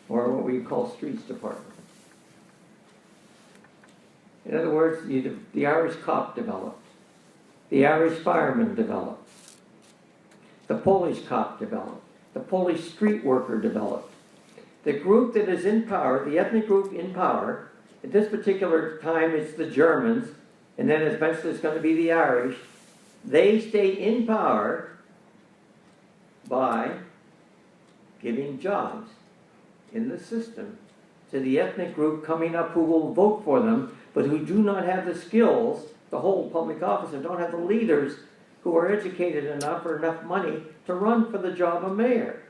or what we call streets department. In other words, the Irish cop developed. The Irish fireman developed. The Polish cop developed. The Polish street worker developed. the group that is in power, the ethnic group in power, at this particular time it's the Germans, and then eventually it's going to be the Irish, they stay in power by giving jobs in the system to the ethnic group coming up who will vote for them, but who do not have the skills to hold public office and don't have the leaders who are educated enough or enough money to run for the job of mayor.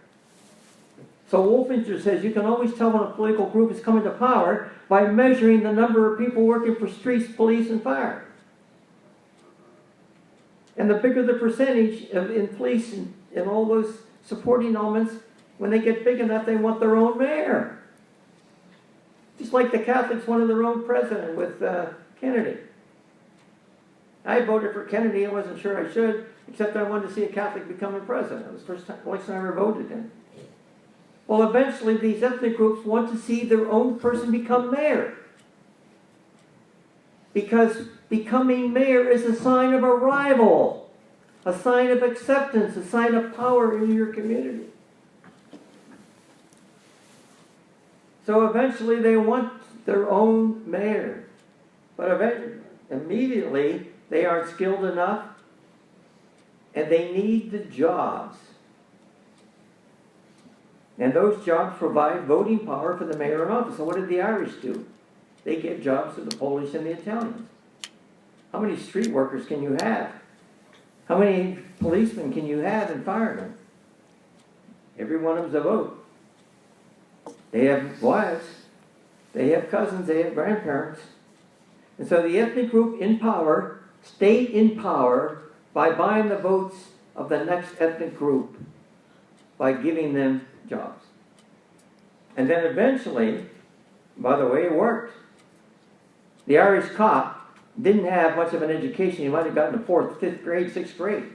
So Wolfinger says you can always tell when a political group is coming to power by measuring the number of people working for streets, police, and fire. And the bigger the percentage in police and all those supporting elements, when they get big enough, they want their own mayor. Just like the Catholics wanted their own president with Kennedy. I voted for Kennedy. I wasn't sure I should, except I wanted to see a Catholic becoming president. It was the first election I ever voted in. Well, eventually these ethnic groups want to see their own person become mayor. Because becoming mayor is a sign of arrival, a sign of acceptance, a sign of power in your community. So eventually they want their own mayor. But immediately they aren't skilled enough and they need the jobs. And those jobs provide voting power for the mayor in office. So what did the Irish do? They gave jobs to the Polish and the Italians. How many street workers can you have? How many policemen can you have and firemen? Every one of them's a vote. They have wives, they have cousins, they have grandparents. And so the ethnic group in power stayed in power by buying the votes of the next ethnic group, by giving them jobs. And then eventually, by the way, it worked. The Irish cop didn't have much of an education. He might have gotten to 4th, 5th grade, 6th grade.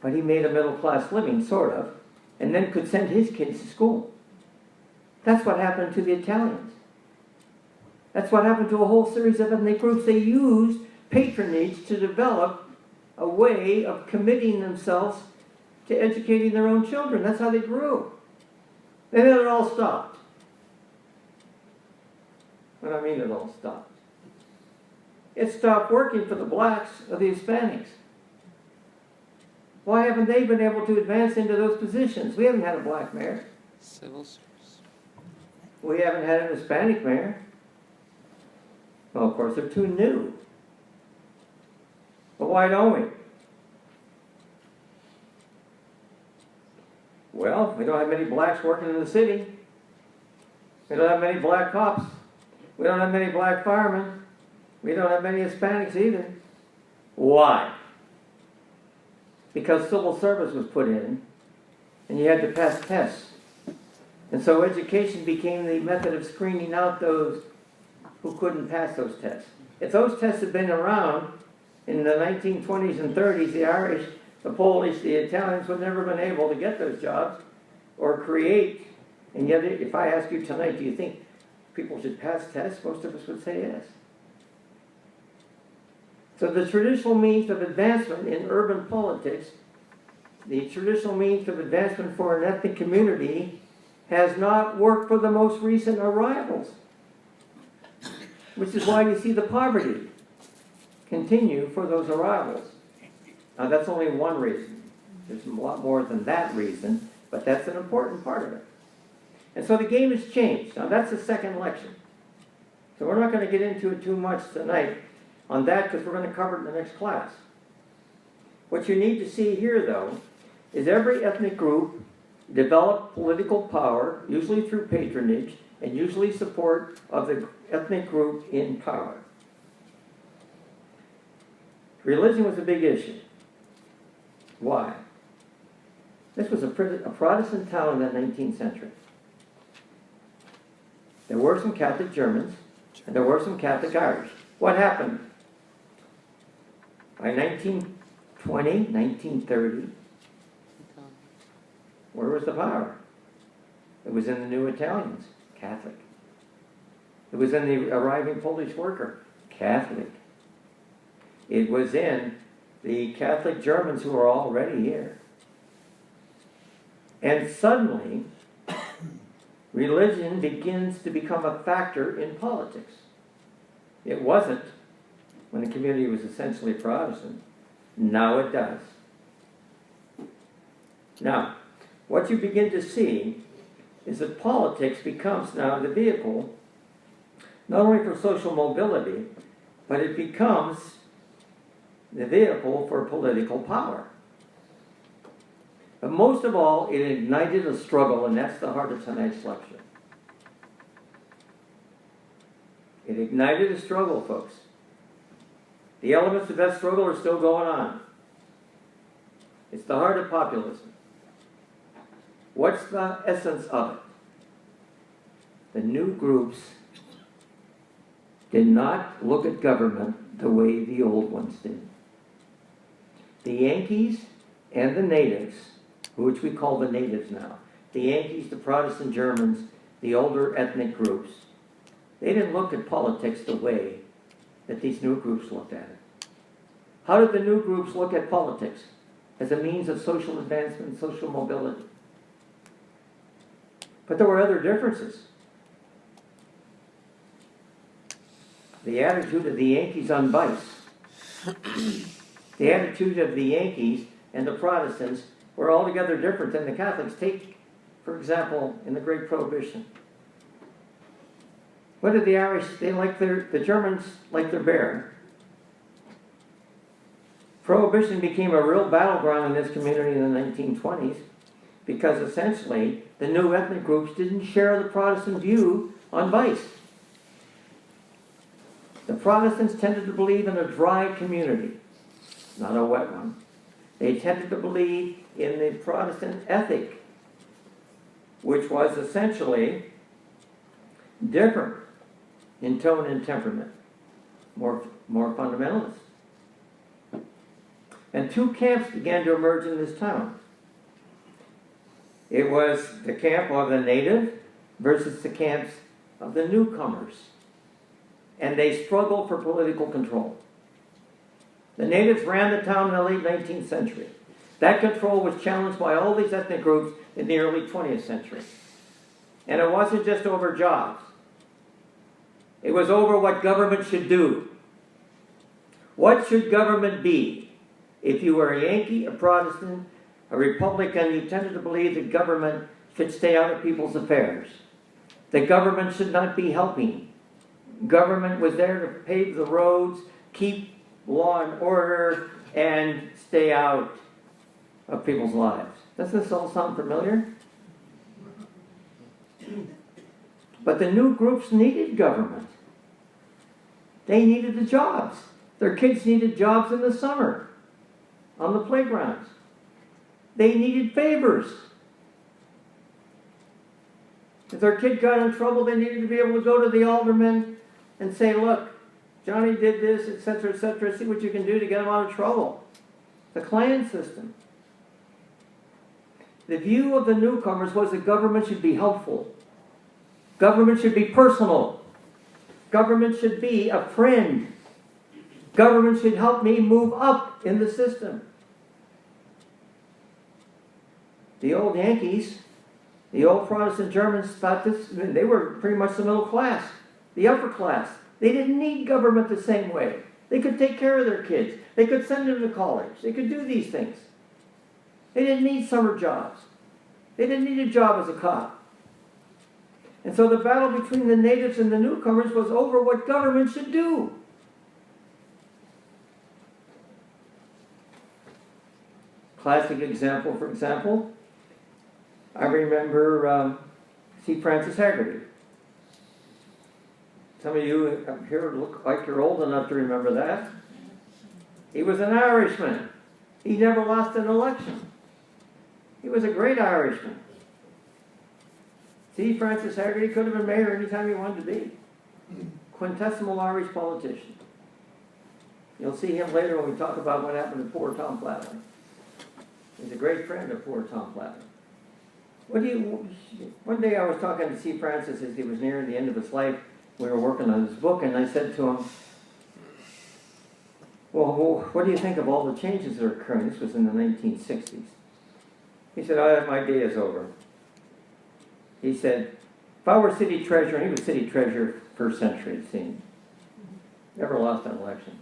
But he made a middle-class living, sort of, and then could send his kids to school. That's what happened to the Italians. That's what happened to a whole series of ethnic groups. They used patronage to develop a way of committing themselves to educating their own children. That's how they grew. And then it all stopped. What do I mean it all stopped? It stopped working for the blacks or the Hispanics. Why haven't they been able to advance into those positions? We haven't had a black mayor. Civil service. We haven't had an Hispanic mayor. Well, of course, they're too new. But why don't we? Well, we don't have many blacks working in the city. We don't have many black cops. We don't have many black firemen. We don't have many Hispanics either. Why? Because civil service was put in, and you had to pass tests. And so education became the method of screening out those who couldn't pass those tests. If those tests had been around in the 1920s and 30s, the Irish, the Polish, the Italians would never have been able to get those jobs or create. And yet, if I ask you tonight, do you think people should pass tests? Most of us would say yes. So the traditional means of advancement in urban politics, the traditional means of advancement for an ethnic community, has not worked for the most recent arrivals. Which is why you see the poverty continue for those arrivals. Now that's only one reason. There's a lot more than that reason, but that's an important part of it. And so the game has changed. Now that's the second lecture. So we're not going to get into it too much tonight on that because we're going to cover it in the next class. What you need to see here, though, is every ethnic group developed political power, usually through patronage, and usually support of the ethnic group in power. Religion was a big issue. Why? This was a Protestant town in the 19th century. There were some Catholic Germans, and there were some Catholic Irish. What happened? By 1920, 1930, where was the power? It was in the new Italians, Catholic. It was in the arriving Polish worker, Catholic. It was in the Catholic Germans who were already here. And suddenly, religion begins to become a factor in politics. It wasn't when the community was essentially Protestant. Now it does. Now, what you begin to see is that politics becomes now the vehicle not only for social mobility, but it becomes the vehicle for political power. But most of all, it ignited a struggle, and that's the heart of tonight's lecture. It ignited a struggle, folks. The elements of that struggle are still going on. It's the heart of populism. What's the essence of it? The new groups did not look at government the way the old ones did. The Yankees and the natives, which we call the natives now, the Yankees, the Protestant Germans, the older ethnic groups, they didn't look at politics the way that these new groups looked at it. How did the new groups look at politics? As a means of social advancement and social mobility. But there were other differences. The attitude of the Yankees on vice, the attitude of the Yankees and the Protestants were altogether different than the Catholics. Take, for example, in the Great Prohibition. What did the Irish, the Germans like their beer. Prohibition became a real battleground in this community in the 1920s because essentially the new ethnic groups didn't share the Protestant view on vice. The Protestants tended to believe in a dry community, not a wet one. They tended to believe in the Protestant ethic, which was essentially different in tone and temperament, more fundamentalist. And two camps began to emerge in this town. It was the camp of the native versus the camps of the newcomers. And they struggled for political control. The natives ran the town in the late 19th century. That control was challenged by all these ethnic groups in the early 20th century. And it wasn't just over jobs. It was over what government should do. What should government be? If you were a Yankee, a Protestant, a Republican, you tended to believe that government should stay out of people's affairs. That government should not be helping. Government was there to pave the roads, keep law and order, and stay out of people's lives. Doesn't this all sound familiar? But the new groups needed government. They needed the jobs. Their kids needed jobs in the summer, on the playgrounds. They needed favors. If their kid got in trouble, they needed to be able to go to the alderman and say, look, Johnny did this, etc., see what you can do to get him out of trouble. The clan system. The view of the newcomers was that government should be helpful. Government should be personal. Government should be a friend. Government should help me move up in the system. The old Yankees, the old Protestant Germans thought this, they were pretty much the middle class, the upper class. They didn't need government the same way. They could take care of their kids. They could send them to college. They could do these things. They didn't need summer jobs. They didn't need a job as a cop. And so the battle between the natives and the newcomers was over what government should do. Classic example, for example, I remember C. Francis Haggerty. Some of you up here look like you're old enough to remember that. He was an Irishman. He never lost an election. He was a great Irishman. C. Francis Haggerty could have been mayor anytime he wanted to be. Quintessential Irish politician. You'll see him later when we talk about what happened to poor Tom Flatley. He's a great friend of poor Tom Flatley. One day I was talking to C. Francis as he was nearing the end of his life. We were working on his book, and I said to him, well, what do you think of all the changes that are occurring? This was in the 1960s. He said, oh, my day is over. He said, if I were city treasurer, and he was city treasurer first century, it seemed. Never lost an election.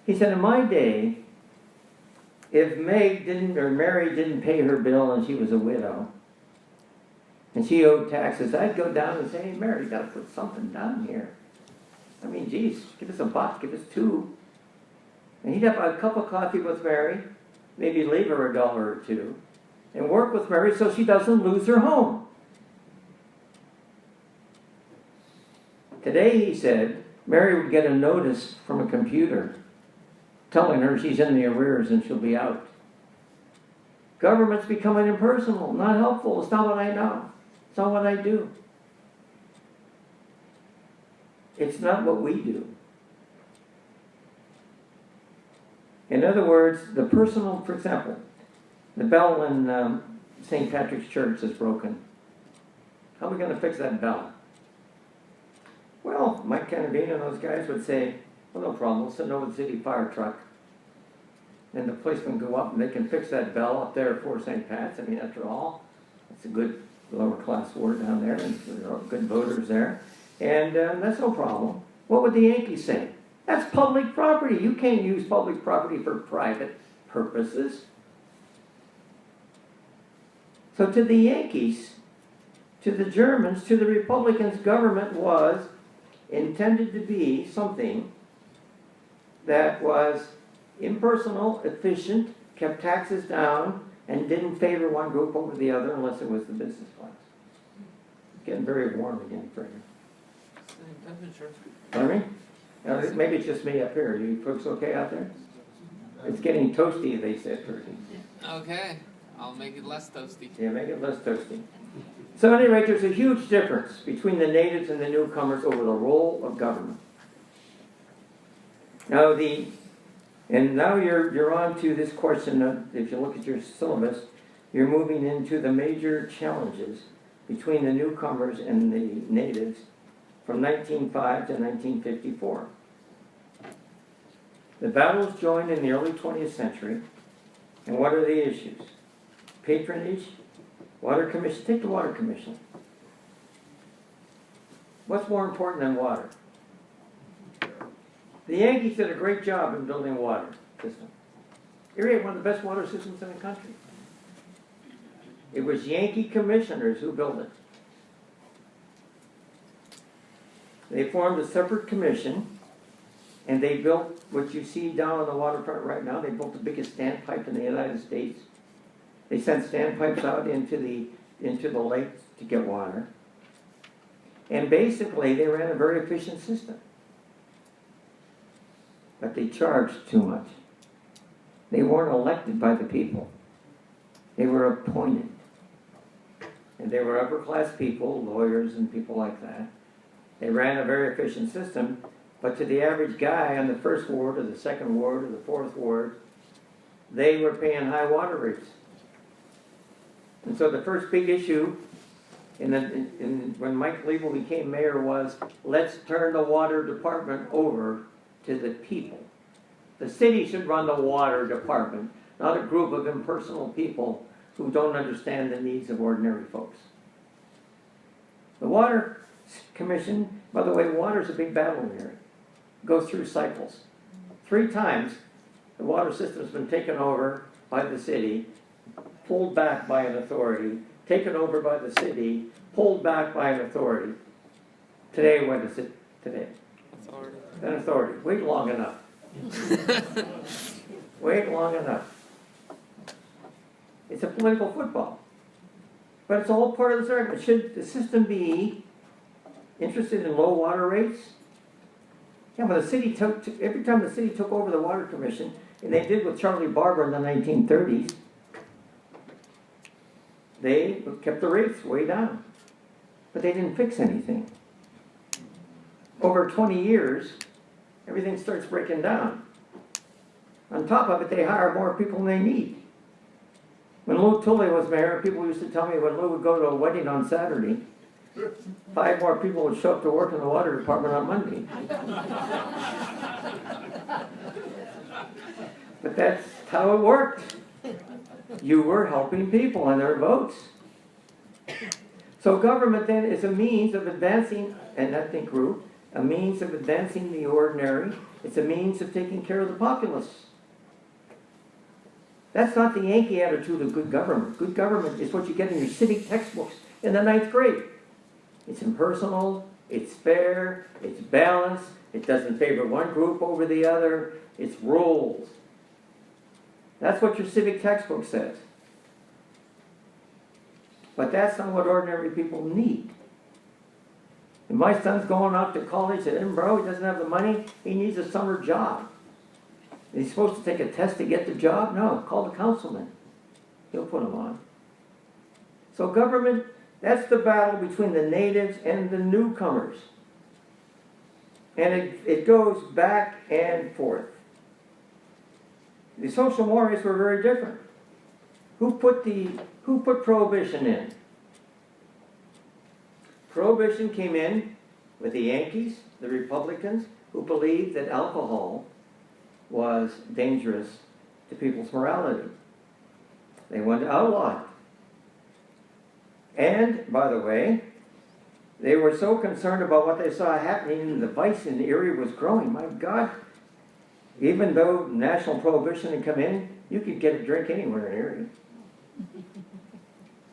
He said, in my day, if Mary didn't pay her bill and she was a widow, and she owed taxes, I'd go down and say, hey, Mary, you got to put something down here. I mean, geez, give us a buck, give us two. And he'd have a cup of coffee with Mary, maybe leave her $1 or $2, and work with Mary so she doesn't lose her home. Today, he said, Mary would get a notice from a computer telling her she's in the arrears and she'll be out. Government's becoming impersonal, not helpful. It's not what I know. It's not what I do. It's not what we do. In other words, the personal, for example, the bell in St. Patrick's Church is broken. How are we going to fix that bell? Well, Mike Cannavino and those guys would say, well, no problem, we'll send over the city fire truck. And the policemen go up and they can fix that bell up there for St. Pat's. I mean, after all, it's a good lower class ward down there, and there are good voters there. And that's no problem. What would the Yankees say? That's public property. You can't use public property for private purposes. So to the Yankees, to the Germans, to the Republicans, government was intended to be something that was impersonal, efficient, kept taxes down, and didn't favor one group over the other unless it was the business class. It's getting very warm again, Fred. Pardon me? Now, maybe it's just me up here. You folks okay out there? It's getting toasty, they said. Okay, I'll make it less toasty. Yeah, make it less toasty. So at any rate, there's a huge difference between the natives and the newcomers over the role of government. Now you're on to this question of, if you look at your syllabus, you're moving into the major challenges between the newcomers and the natives from 1905 to 1954. The battles joined in the early 20th century, and what are the issues? Patronage, water commission. Take the water commission. What's more important than water? The Yankees did a great job in building a water system. Erie had one of the best water systems in the country. It was Yankee commissioners who built it. They formed a separate commission, and they built what you see down on the waterfront right now. They built the biggest standpipe in the United States. They sent standpipes out into the lakes to get water. And basically, they ran a very efficient system. But they charged too much. They weren't elected by the people. They were appointed. And they were upper-class people, lawyers and people like that. They ran a very efficient system, but to the average guy on the first ward or the second ward or the fourth ward, they were paying high water rates. And so the first big issue when Mike Liebel became mayor was, let's turn the water department over to the people. The city should run the water department, not a group of impersonal people who don't understand the needs of ordinary folks. The water commission, by the way, water's a big battle here. It goes through cycles. 3 times the water system's been taken over by the city, pulled back by an authority, taken over by the city, pulled back by an authority. Today, what is it today? Authority. An authority. Wait long enough. Wait long enough. It's a political football. But it's all part of this argument. Should the system be interested in low water rates? Yeah, but every time the city took over the water commission, and they did with Charlie Barber in the 1930s, they kept the rates way down. But they didn't fix anything. Over 20 years, everything starts breaking down. On top of it, they hire more people than they need. When Lou Tullio was mayor, people used to tell me when Lou would go to a wedding on Saturday, 5 more people would show up to work in the water department on Monday. But that's how it worked. You were helping people and their votes. So government then is a means of advancing an ethnic group, a means of advancing the ordinary. It's a means of taking care of the populace. That's not the Yankee attitude of good government. Good government is what you get in your civic textbooks in the 9th grade. It's impersonal, it's fair, it's balanced, it doesn't favor one group over the other, it's rules. That's what your civic textbook says. But that's not what ordinary people need. If my son's going off to college at Edinburgh, he doesn't have the money, he needs a summer job. Is he supposed to take a test to get the job? No, call the councilman. He'll put him on. So government, that's the battle between the natives and the newcomers. And it goes back and forth. The social mores were very different. Who put prohibition in? Prohibition came in with the Yankees, the Republicans, who believed that alcohol was dangerous to people's morality. They wanted to outlaw it. And, by the way, they were so concerned about what they saw happening, and the vice in Erie was growing. My God, even though national prohibition had come in, you could get a drink anywhere in Erie.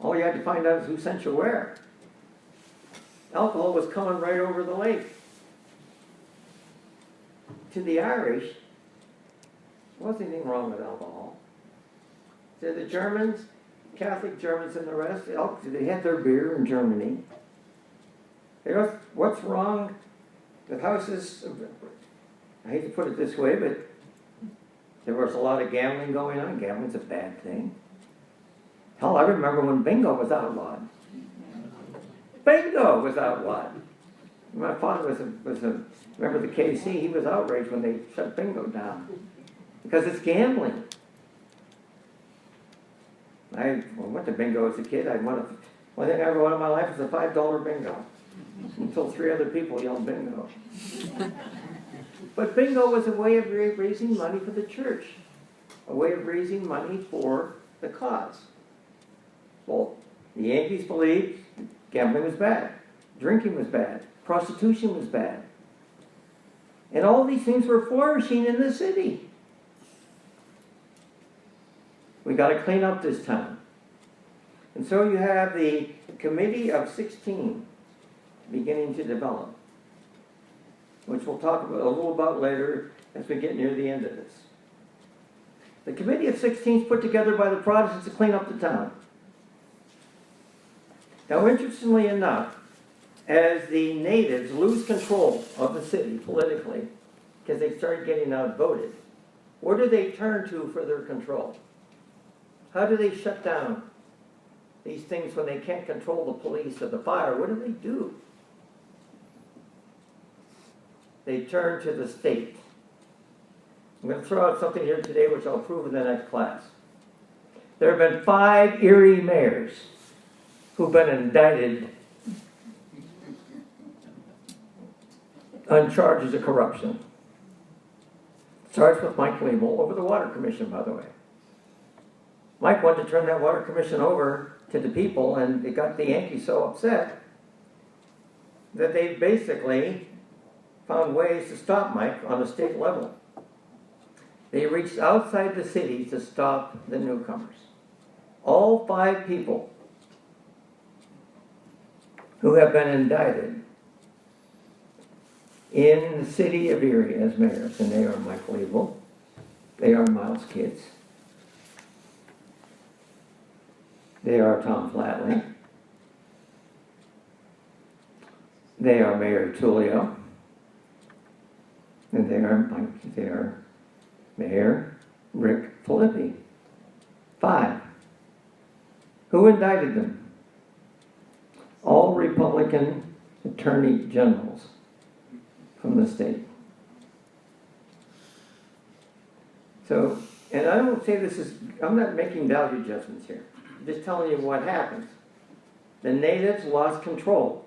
All you had to find out is who sent you where. Alcohol was coming right over the lake. To the Irish, there wasn't anything wrong with alcohol. To the Germans, Catholic Germans and the rest, they had their beer in Germany. What's wrong with houses? I hate to put it this way, but there was a lot of gambling going on. Gambling's a bad thing. Hell, I remember when bingo was outlawed. Bingo was outlawed. My father was a member of the KC. He was outraged when they shut bingo down because it's gambling. I went to bingo as a kid. One thing I ever won in my life was a $5 bingo. Until 3 other people yelled bingo. But bingo was a way of raising money for the church, a way of raising money for the cause. Well, the Yankees believed gambling was bad, drinking was bad, prostitution was bad. And all these things were flourishing in the city. We got to clean up this town. And so you have the Committee of 16 beginning to develop, which we'll talk a little about later as we get near the end of this. The Committee of 16 is put together by the Protestants to clean up the town. Now, interestingly enough, as the natives lose control of the city politically, because they started getting outvoted, where do they turn to for their control? How do they shut down these things when they can't control the police or the fire? What do? They turn to the state. I'm going to throw out something here today which I'll prove in the next class. There have been 5 Erie mayors who've been indicted on charges of corruption. Starts with Mike Liebel over the Water Commission, by the way. Mike wanted to turn that Water Commission over to the people, and it got the Yankees so upset that they basically found ways to stop Mike on a state level. They reached outside the city to stop the newcomers. All 5 people who have been indicted in the city of Erie as mayors, and they are Mike Liebel, they are Miles Kitts, they are Tom Flatley, they are Mayor Tullio, and they are Mayor Rick Filippi. 5. Who indicted them? All Republican attorney generals from the state. So, and I don't say this is, I'm not making value judgments here. I'm just telling you what happens. The natives lost control.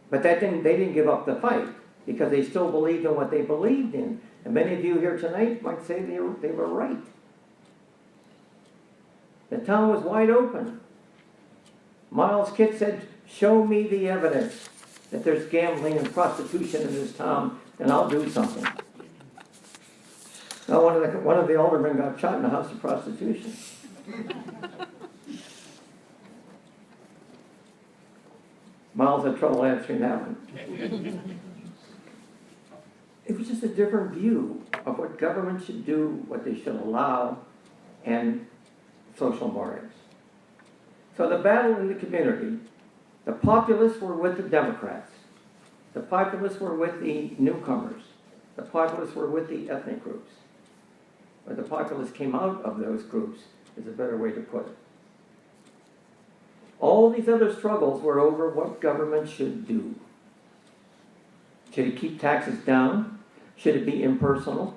But they didn't give up the fight because they still believed in what they believed in. And many of you here tonight might say they were right. The town was wide open. Miles Kidd said, show me the evidence that there's gambling and prostitution in this town, and I'll do something. Now, one of the aldermen got shot in a house of prostitution. Miles had trouble answering that one. It was just a different view of what government should do, what they should allow, and social mores. So the battle in the community, the populists were with the Democrats. The populists were with the newcomers. The populists were with the ethnic groups. But the populists came out of those groups is a better way to put it. All these other struggles were over what government should do. Should it keep taxes down? Should it be impersonal?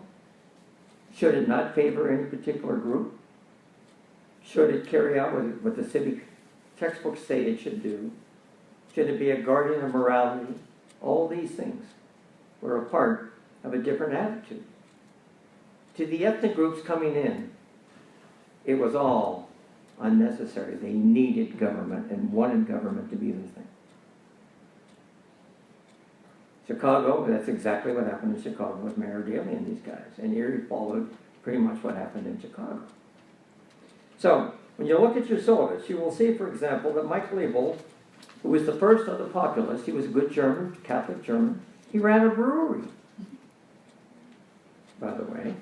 Should it not favor any particular group? Should it carry out what the civic textbooks say it should do? Should it be a guardian of morality? All these things were a part of a different attitude. To the ethnic groups coming in, it was all unnecessary. They needed government and wanted government to be the thing. Chicago, that's exactly what happened in Chicago with Mayor Daley and these guys. And Erie followed pretty much what happened in Chicago. So, when you look at your syllabus, you will see, for example, that Mike Liebel, who was the first of the populists, he was a good German, Catholic German, he ran a brewery, by the way.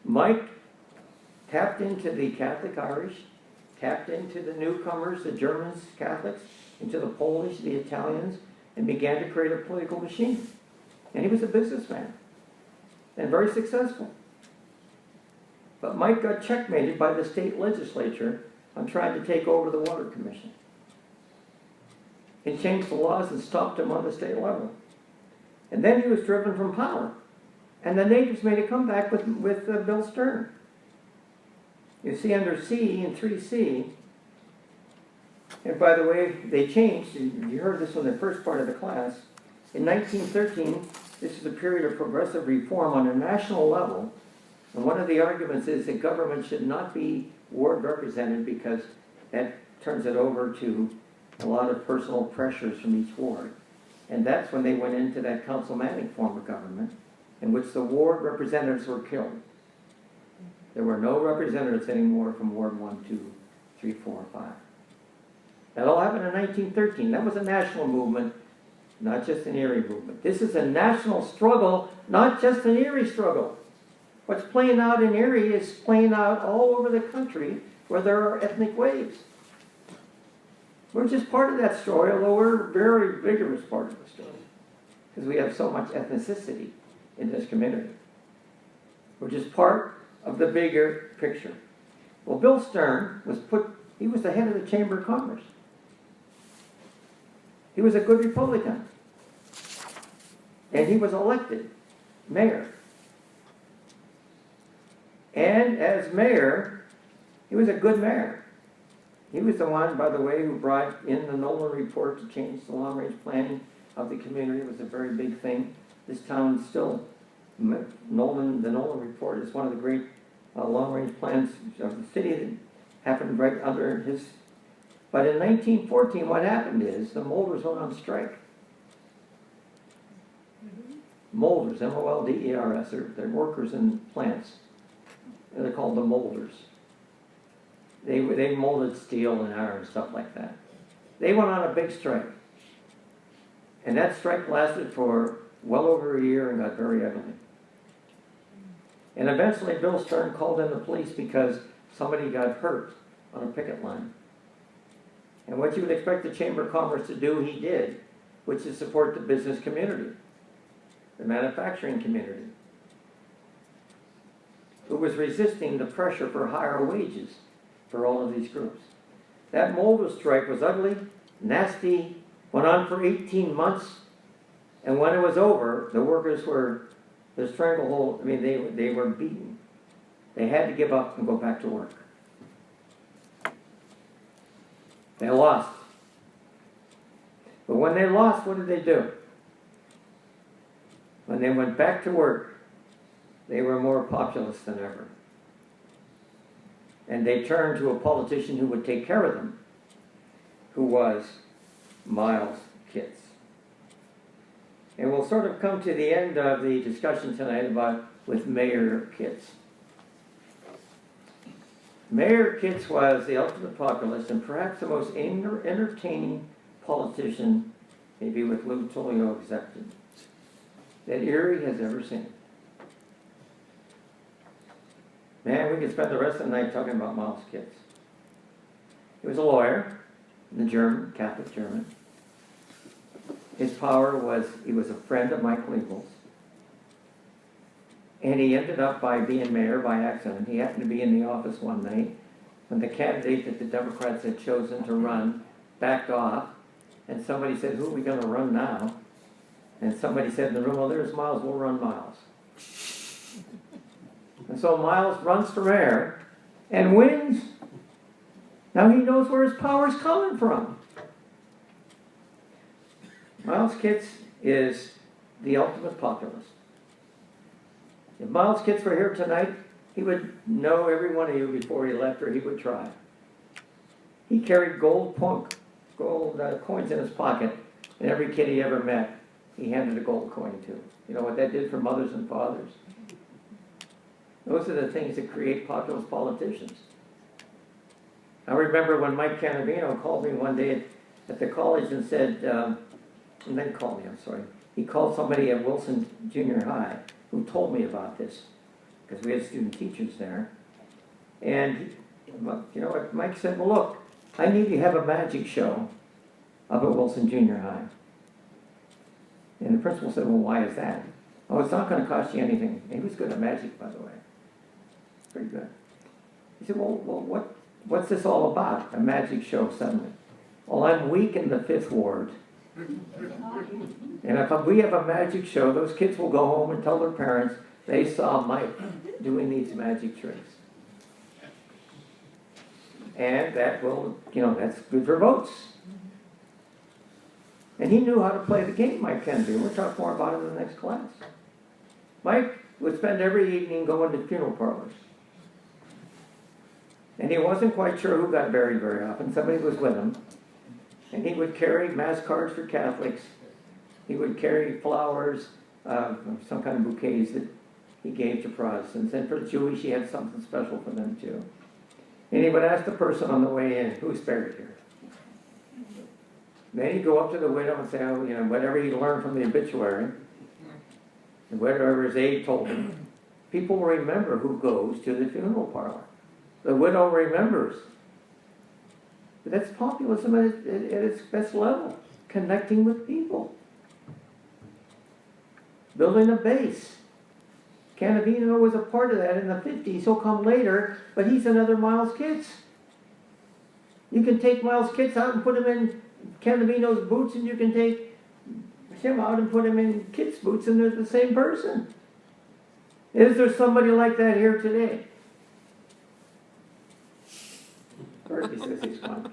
Mike tapped into the Catholic Irish, tapped into the newcomers, the Germans, Catholics, into the Polish, the Italians, and began to create a political machine. And he was a businessman, and very successful. But Mike got checkmated by the state legislature on trying to take over the Water Commission. And changed the laws and stopped him on the state level. And then he was driven from power. And the neighbors made a comeback with Bill Stern. You see under C and 3C, and by the way, they changed, you heard this in the first part of the class, in 1913, this is a period of progressive reform on a national level, and one of the arguments is that government should not be ward represented because that turns it over to a lot of personal pressures from each ward. And that's when they went into that councilmanic form of government, in which the ward representatives were killed. There were no representatives anymore from Ward 1, 2, 3, 4, 5. That all happened in 1913. That was a national movement, not just an Erie movement. This is a national struggle, not just an Erie struggle. What's playing out in Erie is playing out all over the country where there are ethnic waves. We're just part of that story, although we're a very vigorous part of the story, because we have so much ethnicity in this community. We're just part of the bigger picture. Well, Bill Stern he was the head of the Chamber of Commerce. He was a good Republican. And he was elected mayor. And as mayor, he was a good mayor. He was the one, by the way, who brought in the Nolan report to change the long-range planning of the community. It was a very big thing. This town still, the Nolan report is one of the great long-range plans of the city that happened right under his. But in 1914, what happened is the molders went on strike. Molders, M-O-L-D-E-R-S, they're workers in plants. And they're called the molders. They molded steel and iron and stuff like that. They went on a big strike. And that strike lasted for well over a year and got very ugly. And eventually Bill Stern called in the police because somebody got hurt on a picket line. And what you would expect the Chamber of Commerce to do, he did, which is support the business community, the manufacturing community, who was resisting the pressure for higher wages for all of these groups. That molder strike was ugly, nasty, went on for 18 months, and when it was over, the workers were, the stranglehold, I mean, they were beaten. They had to give up and go back to work. They lost. But when they lost, what did they do? When they went back to work, they were more populist than ever. And they turned to a politician who would take care of them, who was Miles Kitts. And we'll sort of come to the end of the discussion tonight with Mayor Kitts. Mayor Kitts was the ultimate populist and perhaps the most entertaining politician, maybe with Lou Tullio accepted, that Erie has ever seen. Man, we could spend the rest of the night talking about Miles Kitts. He was a lawyer, the German, Catholic German. His power was, he was a friend of Mike Liebel's. And he ended up by being mayor by accident. He happened to be in the office one night when the candidate that the Democrats had chosen to run backed off. And somebody said, who are we going to run now? And somebody said in the room, well, there's Miles, we'll run Miles. And so Miles runs for mayor and wins. Now he knows where his power's coming from. Miles Kitts is the ultimate populist. If Miles Kitts were here tonight, he would know every one of you before he left, or he would try. He carried gold coins in his pocket, and every kid he ever met, he handed a gold coin to. You know what that did for mothers and fathers? Those are the things that create populist politicians. I remember when Mike Cannavino called me one day at the college and said, and then called me, I'm sorry. He called somebody at Wilson Junior High who told me about this, because we had student teachers there. And you know what, Mike said, well look, I need to have a magic show up at Wilson Junior High. And the principal said, well, why is that? Oh, it's not going to cost you anything. He was good at magic, by the way. Pretty good. He said, well, what's this all about, a magic show suddenly? Well, I'm weak in the 5th ward. And if we have a magic show, those kids will go home and tell their parents they saw Mike doing these magic tricks. And that will, that's good for votes. And he knew how to play the game, Mike Kennedy. We'll talk more about it in the next class. Mike would spend every evening going to funeral parlors. And he wasn't quite sure who got buried very often. Somebody was with him. And he would carry mass cards for Catholics. He would carry flowers, some kind of bouquets that he gave to Protestants. And for the Jewish, he had something special for them too. And he would ask the person on the way in, who's buried here? Then he'd go up to the widow and say, oh, whatever he learned from the obituary, and whatever his aide told him, people will remember who goes to the funeral parlor. The widow remembers. But that's populism at its best level, connecting with people. Building a base. Cannavino was a part of that in the 50s. He'll come later, but he's another Miles Kitts. You can take Miles Kitts out and put him in Cannavino's boots, and you can take him out and put him in Kitts' boots, and they're the same person. Is there somebody like that here today? He says he's one.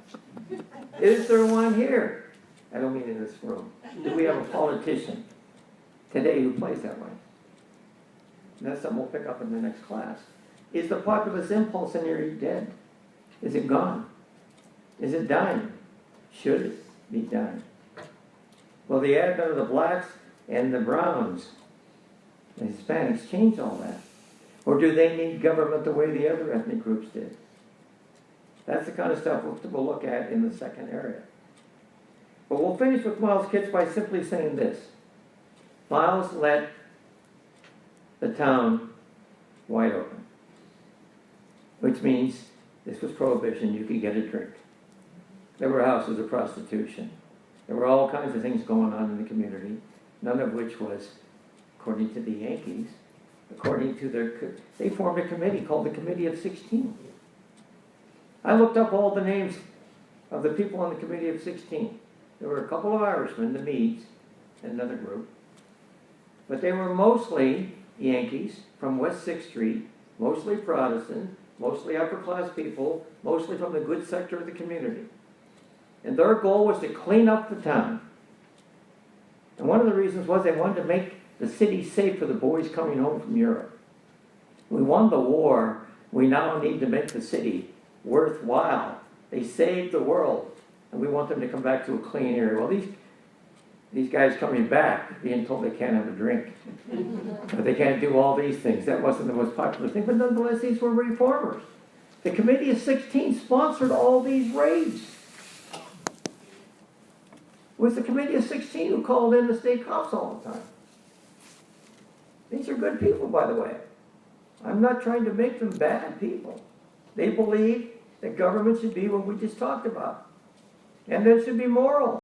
Is there one here? I don't mean in this room. Do we have a politician today who plays that way? And that's something we'll pick up in the next class. Is the populist impulse in Erie dead? Is it gone? Is it dying? Should it be dying? Well, the advent of the blacks and the browns, the Hispanics, changed all that. Or do they need government the way the other ethnic groups did? That's the kind of stuff we'll look at in the second area. But we'll finish with Miles Kitts by simply saying this. Miles let the town wide open. Which means this was prohibition, you could get a drink. There were houses of prostitution. There were all kinds of things going on in the community, none of which was, according to the Yankees, according to they formed a committee called the Committee of 16. I looked up all the names of the people on the Committee of 16. There were a couple of Irishmen, the Meads, and another group. But they were mostly Yankees from West 6th Street, mostly Protestant, mostly upper-class people, mostly from the good sector of the community. And their goal was to clean up the town. And one of the reasons was they wanted to make the city safe for the boys coming home from Europe. We won the war We now need to make the city worthwhile. They saved the world, and we want them to come back to a clean area. Well, these guys coming back, being told they can't have a drink, but they can't do all these things. That wasn't the most popular thing, but nonetheless, these were reformers. The Committee of 16 sponsored all these raids. It was the Committee of 16 who called in the state cops all the time. These are good people, by the way. I'm not trying to make them bad people. They believe that government should be what we just talked about. And that it should be moral.